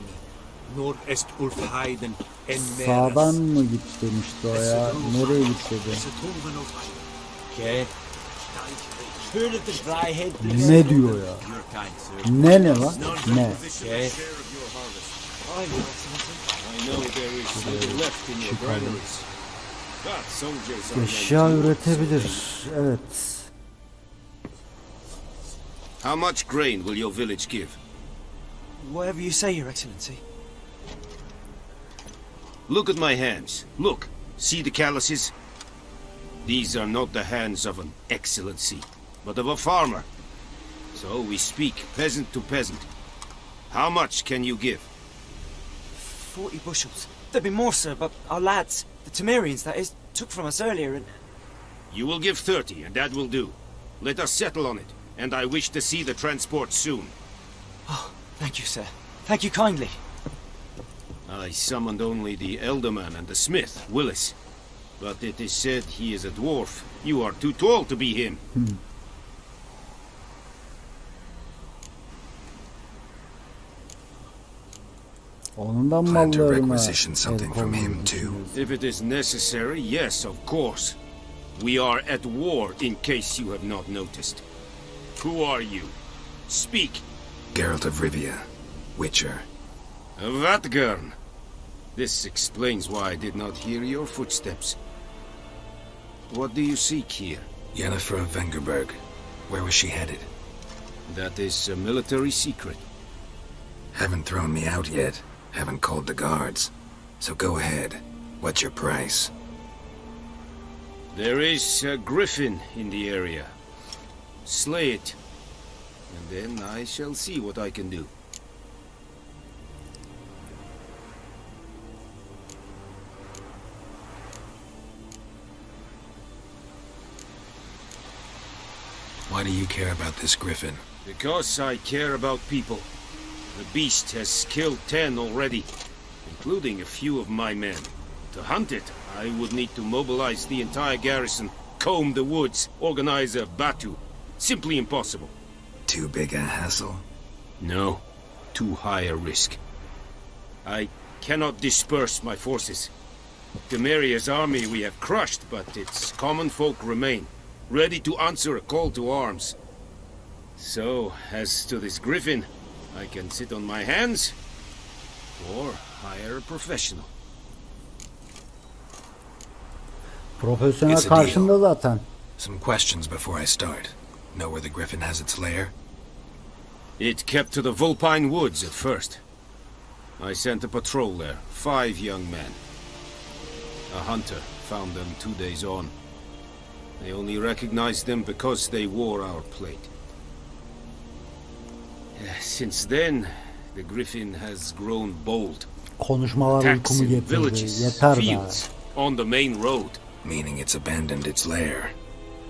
Nor est Ulfheiden en Sağdan mı git demişti o ya? Nereye git dedi? Ne diyor ya? Ne lan? Ne? Eşya üretebilir. Evet. How much grain will your village give? Whatever you say, Your Excellency. Look at my hands. Look. See the calluses? These are not the hands of an excellency, but of a farmer. So we speak peasant to peasant. How much can you give? 40 bushels. There'd be more, sir, but our lads, the Temerians, that is, took from us earlier and... You will give 30, and that will do. Let us settle on it, and I wish to see the transport soon. Oh, thank you, sir. Thank you kindly. I summoned only the elderman and the smith, Willis. But it is said he is a dwarf. You are too tall to be him. Ondan Plan to mallarına requisition something from him too. If it is necessary, yes, of course. We are at war, in case you have not noticed. Who are you? Speak. Geralt of Rivia, Witcher. Vatgern. This explains why I did not hear your footsteps. What do you seek here? Yennefer of Vengerberg. Where was she headed? That is a military secret. Haven't thrown me out yet. Haven't called the guards. So go ahead. What's your price? There is a griffin in the area. Slay it, and then I shall see what I can do. Why do you care about this griffin? Because I care about people. The beast has killed 10 already, including a few of my men. To hunt it, I would need to mobilize the entire garrison, comb the woods, organize a batu. Simply impossible. Too big a hassle? No, too high a risk. I cannot disperse my forces. Temeria's army we have crushed, but its common folk remain, ready to answer a call to arms. So, as to this griffin, I can sit on my hands, or hire a professional. Profesyonel It's a karşında deal. zaten. Some questions before I start. Know where the griffin has its lair? It kept to the Vulpine Woods at first. I sent a patrol there, 5 young men. A hunter found them 2 days on. They only recognized them because they wore our plate. Since then, the griffin has grown bold. Konuşmalar Attacks uykumu in getirdi. villages, Yeter be. fields, on the main road. Meaning it's abandoned its lair.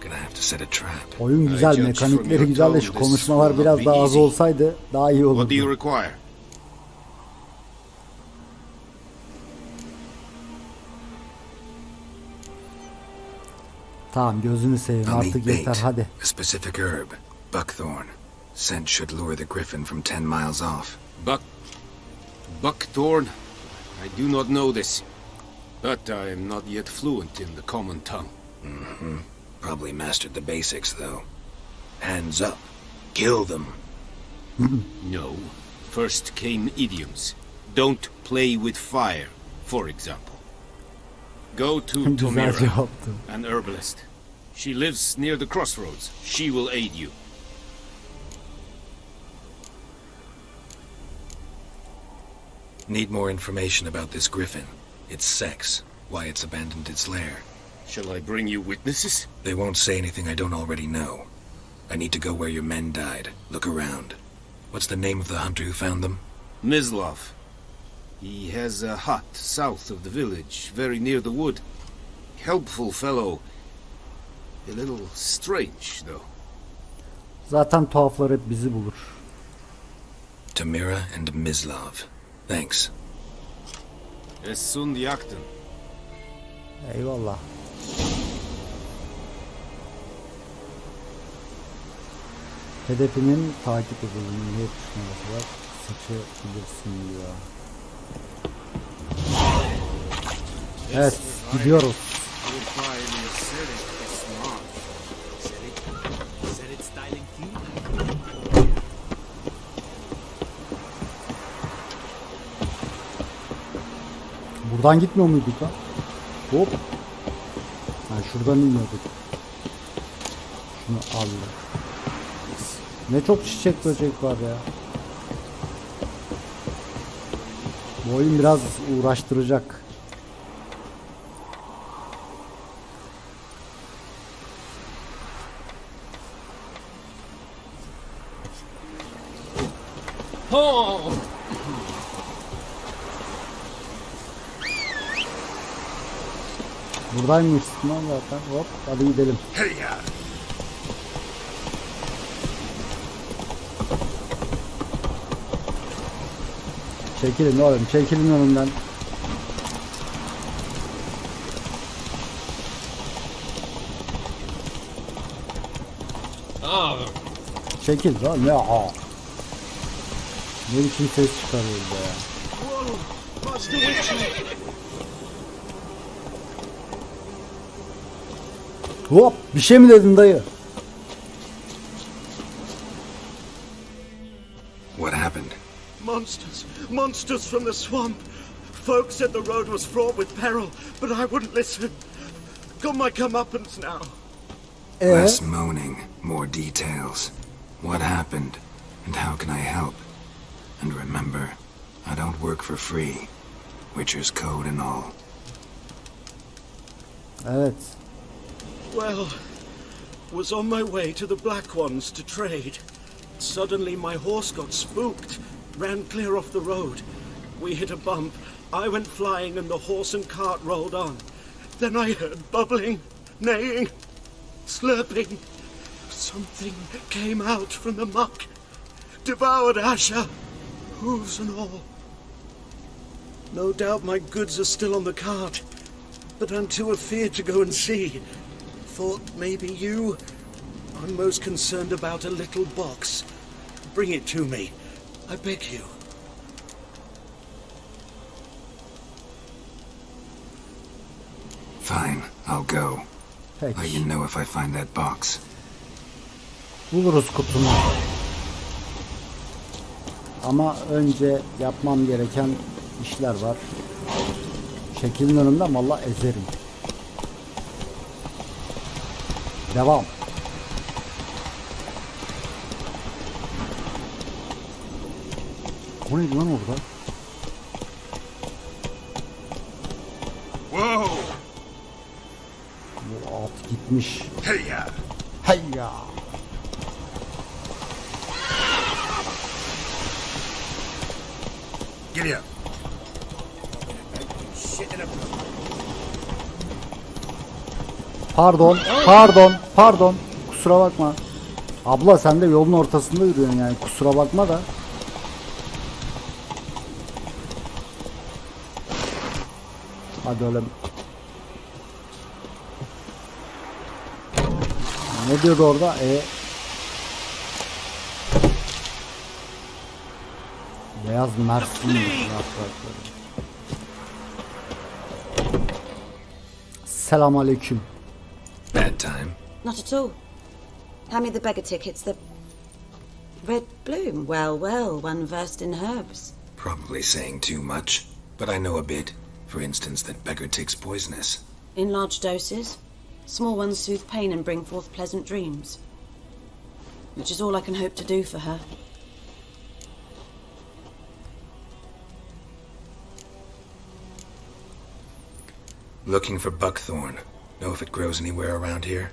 Gonna have to set a trap. Oyun güzel, mekanikleri güzel de şu konuşmalar biraz daha az olsaydı daha iyi olurdu. What do you require? Tamam, gözünü seveyim I'll need artık bait. yeter hadi. A specific herb. Buckthorn. Scent should lure the griffin from 10 miles off. Buckthorn? I do not know this. But I am not yet fluent in the common tongue. Mm-hmm. Probably mastered the basics, though. Hands up. Kill them. No. First came idioms. Don't play with fire, for example. Go to Güzel Tomira, cevaptı. an herbalist. She lives near the crossroads. She will aid you. Need more information about this griffin. Its sex. Why it's abandoned its lair. Shall I bring you witnesses? They won't say anything I don't already know. I need to go where your men died. Look around. What's the name of the hunter who found them? Mislav. He has a hut south of the village, very near the wood. Helpful fellow. A little strange, though. Zaten tuhaflar hep bizi bulur. Tamira and Mislav. Thanks. Essun yaktın. Eyvallah. Hedefinin takip edildiğini niye tuşuna basarak seçebilirsin diyor. Evet, gidiyoruz. Buradan gitmiyor muyduk lan? Hop. Ha, şuradan iniyorduk. Şunu al. Ne çok çiçek böcek var ya. Bu oyun biraz uğraştıracak. Oh! Buradaymışsın lan zaten. Hop, hadi gidelim. Çekilin oğlum, çekilin önümden. Çekil lan, ne ha? Ne biçim ses çıkarıyoruz ya? Hop, bir şey mi dedin dayı? Monsters! Monsters from the swamp! Folk said the road was fraught with peril, but I wouldn't listen. Got my comeuppance now. Less moaning, more details. What happened, and how can I help? And remember, I don't work for free. Witcher's code and all. Evet. Well, was on my way to the Black Ones to trade. Suddenly my horse got spooked, ran clear off the road. We hit a bump. I went flying and the horse and cart rolled on. Then I heard bubbling, neighing, slurping. Something came out from the muck, devoured Asher, hooves and all. No doubt my goods are still on the cart, but I'm too afeard to go and see. Thought maybe you... I'm most concerned about a little box. Bring it to me, I beg you. Fine, I'll go. Peki. Let you know if I find that box. Buluruz kutunu. Ama önce yapmam gereken işler var. Şeklin önünde valla ezerim. Devam. O neydi lan orada? Whoa! Bu at gitmiş. Hey ya! Hey ya! Giddy up. Pardon. Kusura bakma. Abla sen de yolun ortasında yürüyorsun yani. Kusura bakma da. Hadi öyle. Ne diyordu orada? Beyaz Mersin yaprakları. Selamünaleyküm. Bad time. Not at all. Hand me the beggar tickets, the... Red Bloom. Well, well, one versed in herbs. Probably saying too much, but I know a bit. For instance, that beggar tick's poisonous. In large doses. Small ones soothe pain and bring forth pleasant dreams. Which is all I can hope to do for her. Looking for buckthorn. Know if it grows anywhere around here?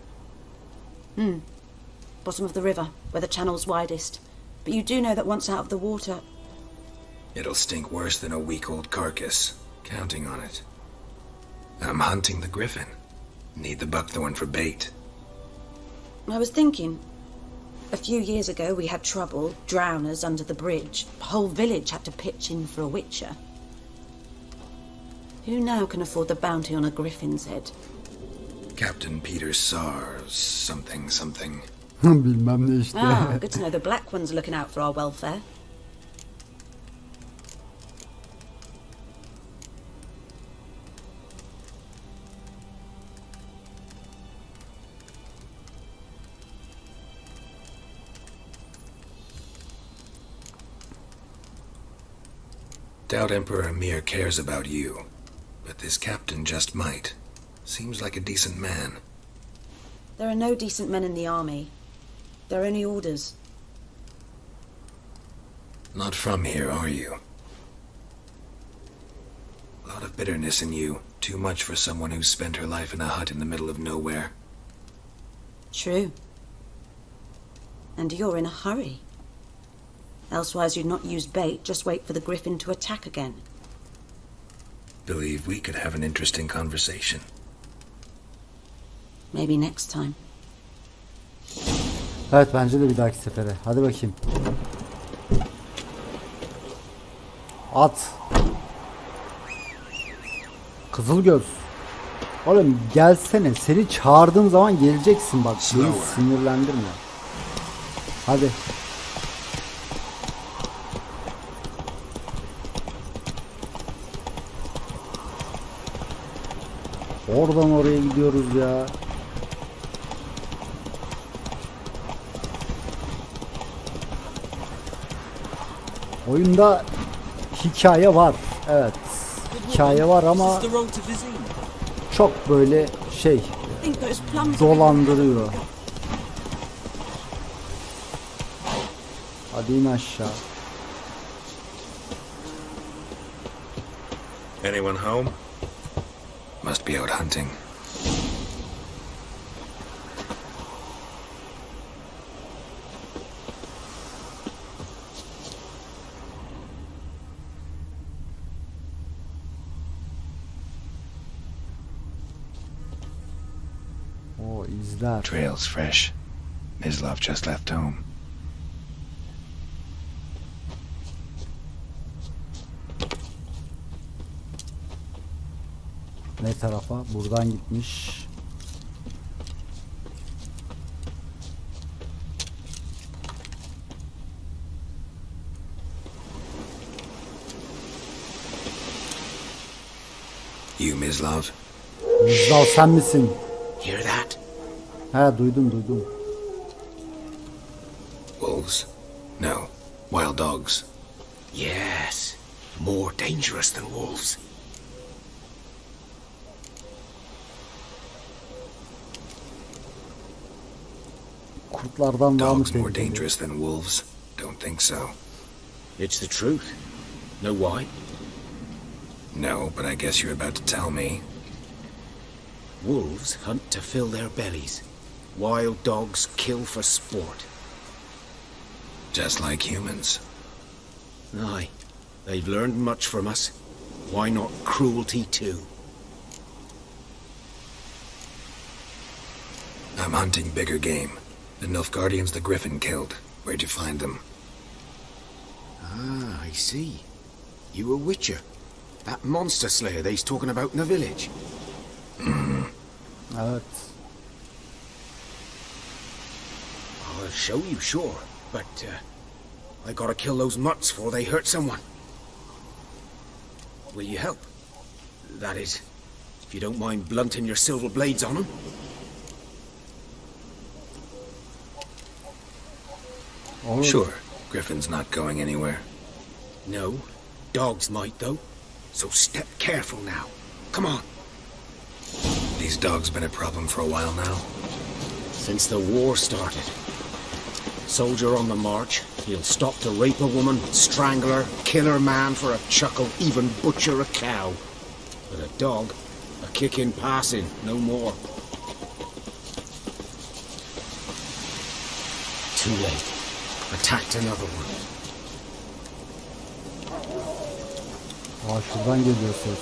Bottom of the river, where the channel's widest. But you do know that once out of the water... It'll stink worse than a week-old carcass. Counting on it. I'm hunting the griffin. Need the buckthorn for bait. I was thinking... A few years ago we had trouble, drowners under the bridge. The whole village had to pitch in for a witcher. Who now can afford the bounty on a griffin's head? Captain Peter Sars, something. Bilmem ne işte. Ah, good to know the Black Ones are looking out for our welfare. Doubt Emperor Emir cares about you, but this captain just might. Seems like a decent man. There are no decent men in the army. They're only orders. Not from here, are you? A lot of bitterness in you. Too much for someone who's spent her life in a hut in the middle of nowhere. True. And you're in a hurry. Elsewise you'd not use bait, just wait for the griffin to attack again. Believe we could have an interesting conversation. Maybe next time. Evet bence de bir dahaki sefere. Hadi bakayım. At. Kızılgöz. Oğlum gelsene. Seni çağırdığım zaman geleceksin bak. Beni sinirlendirme. Hadi. Oradan oraya gidiyoruz ya. Oyunda hikaye var. Evet. Hikaye var ama çok böyle şey dolandırıyor. Hadi in aşağı. Anyone home? Must be out hunting. O izler. Trail's fresh. Mislav just left home. Ne tarafa? Buradan gitmiş. You, Mislav? Mislav sen misin? Hear that? He duydum. Wolves? No. Wild dogs. Yes. More dangerous than wolves. Kurtlardan daha mı Dogs more tehlikeli? dangerous than wolves? Don't think so. It's the truth. Know why? No, but I guess you're about to tell me. Wolves hunt to fill their bellies. Wild dogs kill for sport. Just like humans. Aye, they've learned much from us. Why not cruelty too? I'm hunting bigger game. The Nilfgaardians the Griffin killed. Where'd you find them? Ah, I see. You a witcher. That monster slayer they's talking about in the village. Evet. I'll show you, sure. But, I gotta kill those mutts before they hurt someone. Will you help? That is, if you don't mind blunting your silver blades on them. Sure. Griffin's not going anywhere. No. Dogs might, though. So step careful now. Come on. These dogs been a problem for a while now? Since the war started. Soldier on the march, he'll stop to rape a woman, strangle her, kill her man for a chuckle, even butcher a cow. But a dog, a kick in passing, no more. Too late. Attacked another one. Aa, şuradan geliyor ses.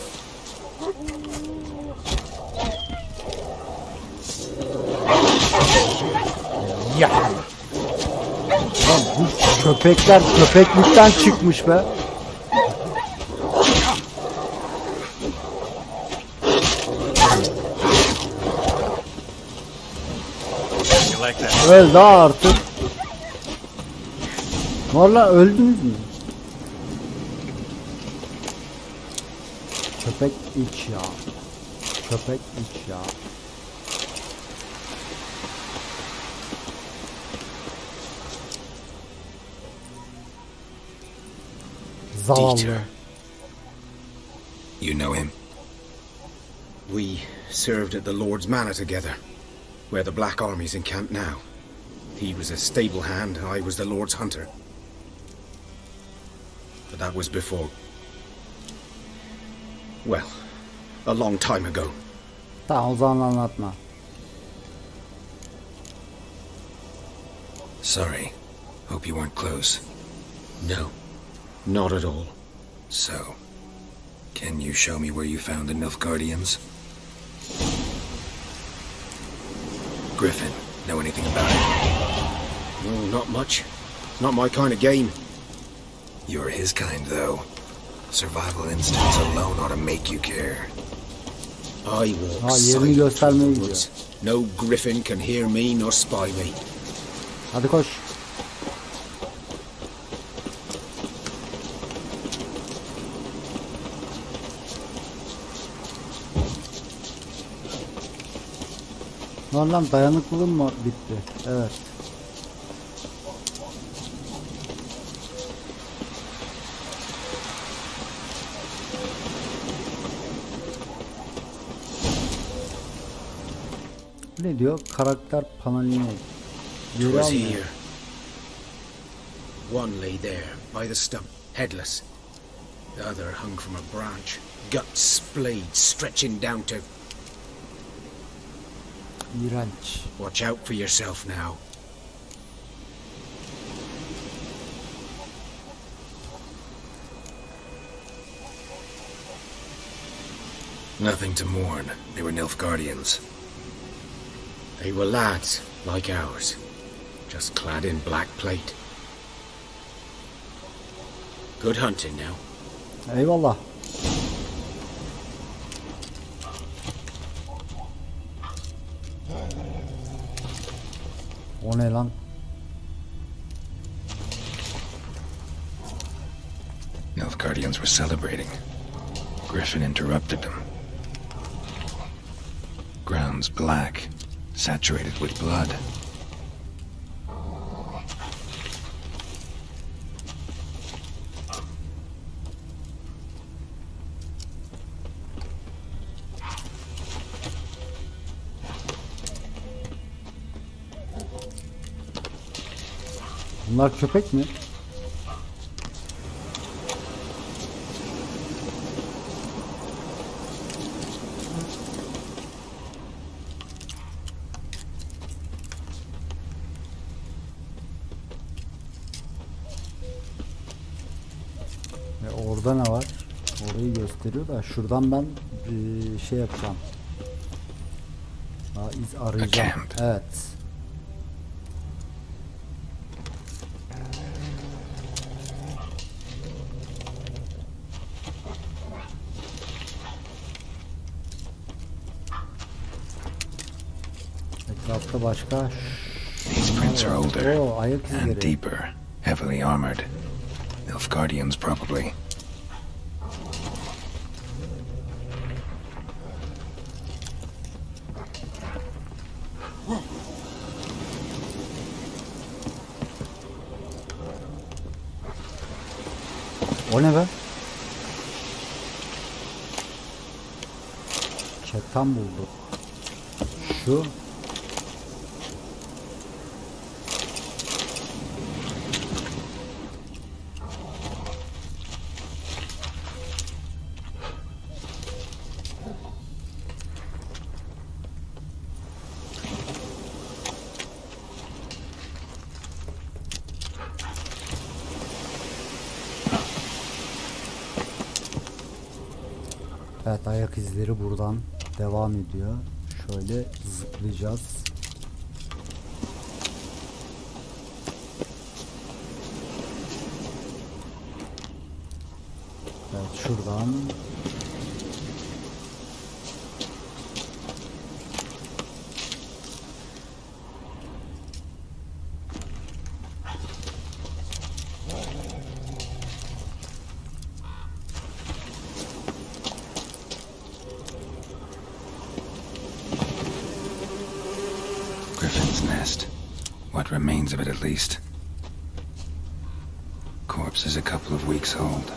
Ya. Lan bu köpekler köpeklikten çıkmış be. Öldü artık. Valla öldünüz mü? Köpek iç ya. Köpek iç ya. Zavallı. You know him? We served at the Lord's Manor together, where the Black Army's encamped now. He was a stable hand, I was the Lord's hunter. But that was before... well, a long time ago. Tamam, o zaman anlatma. Sorry. Hope you weren't close. No, not at all. So, can you show me where you found the Nilfgaardians? Griffin, know anything about it? No, not much. Not my kind of game. You're his kind, though. Survival instincts alone ought to make you care. I walk yerini göstermeye gidiyor. No griffin can hear me nor spy me. Hadi koş. Lan dayanıklılığım mı bitti? Evet. Ne diyor? Karakter paneline geri Twas almıyor. here. One lay there, by the stump, headless. The other hung from a branch, guts splayed, stretching down to... İğrenç. Watch out for yourself now. Nothing to mourn. They were Nilfgaardians. They were lads, like ours, just clad in black plate. Good hunting now. Eyvallah. O ne lan? Nilfgaardians were celebrating. Griffin interrupted them. Ground's black, saturated with blood. Bunlar köpek mi? Orada ne var? Orayı gösteriyor da şuradan ben şey yapacağım. İz arayacağım. Evet. Etrafta başka. These prints are older ayak and izleri. deeper, heavily armored. Nilfgaardians, probably. O ne be? Ketan buldu. Şu. Evet, ayak izleri buradan devam ediyor. Şöyle zıplayacağız. Evet, şuradan. Griffin's nest. What remains of it, at least. Corpse is a couple of weeks old.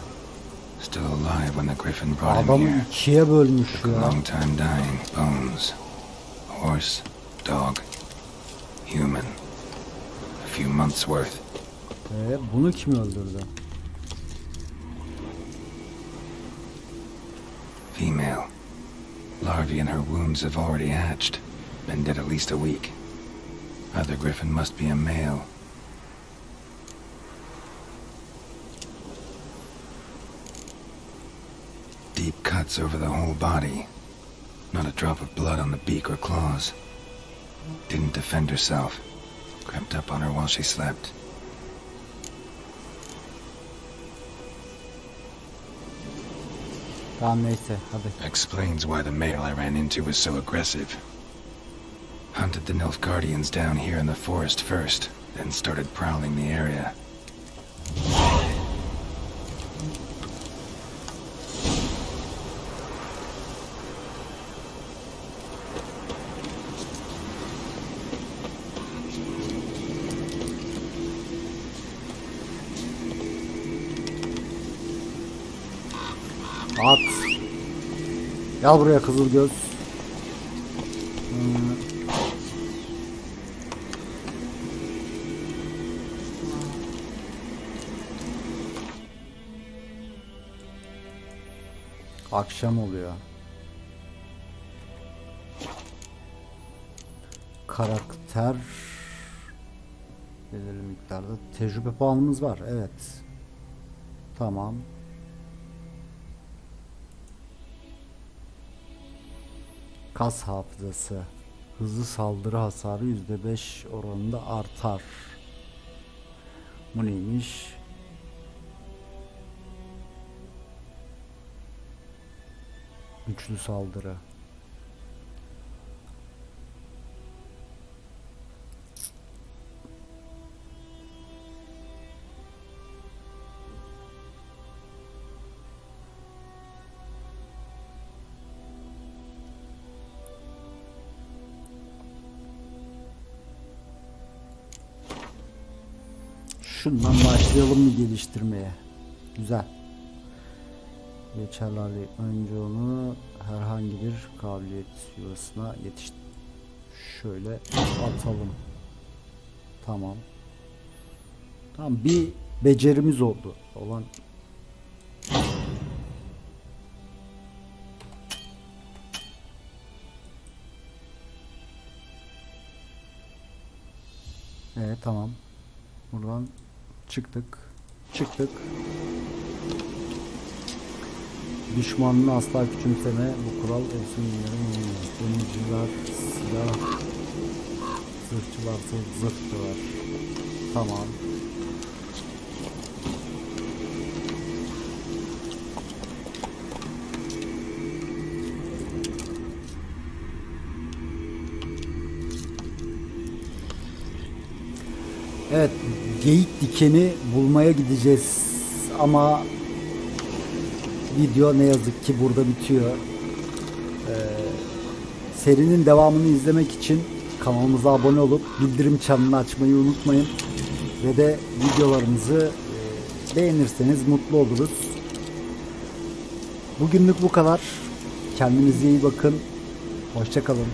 Still alive when the griffin brought him Adamı here. ikiye bölmüş A ya. long time dying. Bones. Horse. Dog. Human. A few months worth. Bunu kim öldürdü? Female. Larvae in her wounds have already hatched. Been dead at least a week. Other griffin must be a male. Deep cuts over the whole body. Not a drop of blood on the beak or claws. Didn't defend herself. Crept up on her while she slept. Tamam, neyse hadi. Explains why the male I ran into was so aggressive. Hunted the Nilfgaardians down here in the forest first, then started prowling the area. At. Gel buraya Kızılgöz. Akşam oluyor. Karakter belirli miktarda tecrübe puanımız var. Evet. Tamam. Kas hafızası. Hızlı saldırı hasarı %5 oranında artar. Bu neymiş? Güçlü saldırı. Şundan başlayalım mı geliştirmeye? Güzel. Geçerli önce onu herhangi bir kabiliyet yuvasına şöyle atalım. Tamam. Tamam, bir becerimiz oldu. Olan evet, tamam. Buradan çıktık. Düşmanını asla küçümseme. Bu kural efsunların denizciler silah, zırhçılarsa zırhçılar. Tamam. Evet, geyik dikeni bulmaya gideceğiz ama video ne yazık ki burada bitiyor. Serinin devamını izlemek için kanalımıza abone olup bildirim çanını açmayı unutmayın ve de videolarımızı beğenirseniz mutlu oluruz. Bugünlük bu kadar. Kendinize iyi bakın. Hoşça kalın.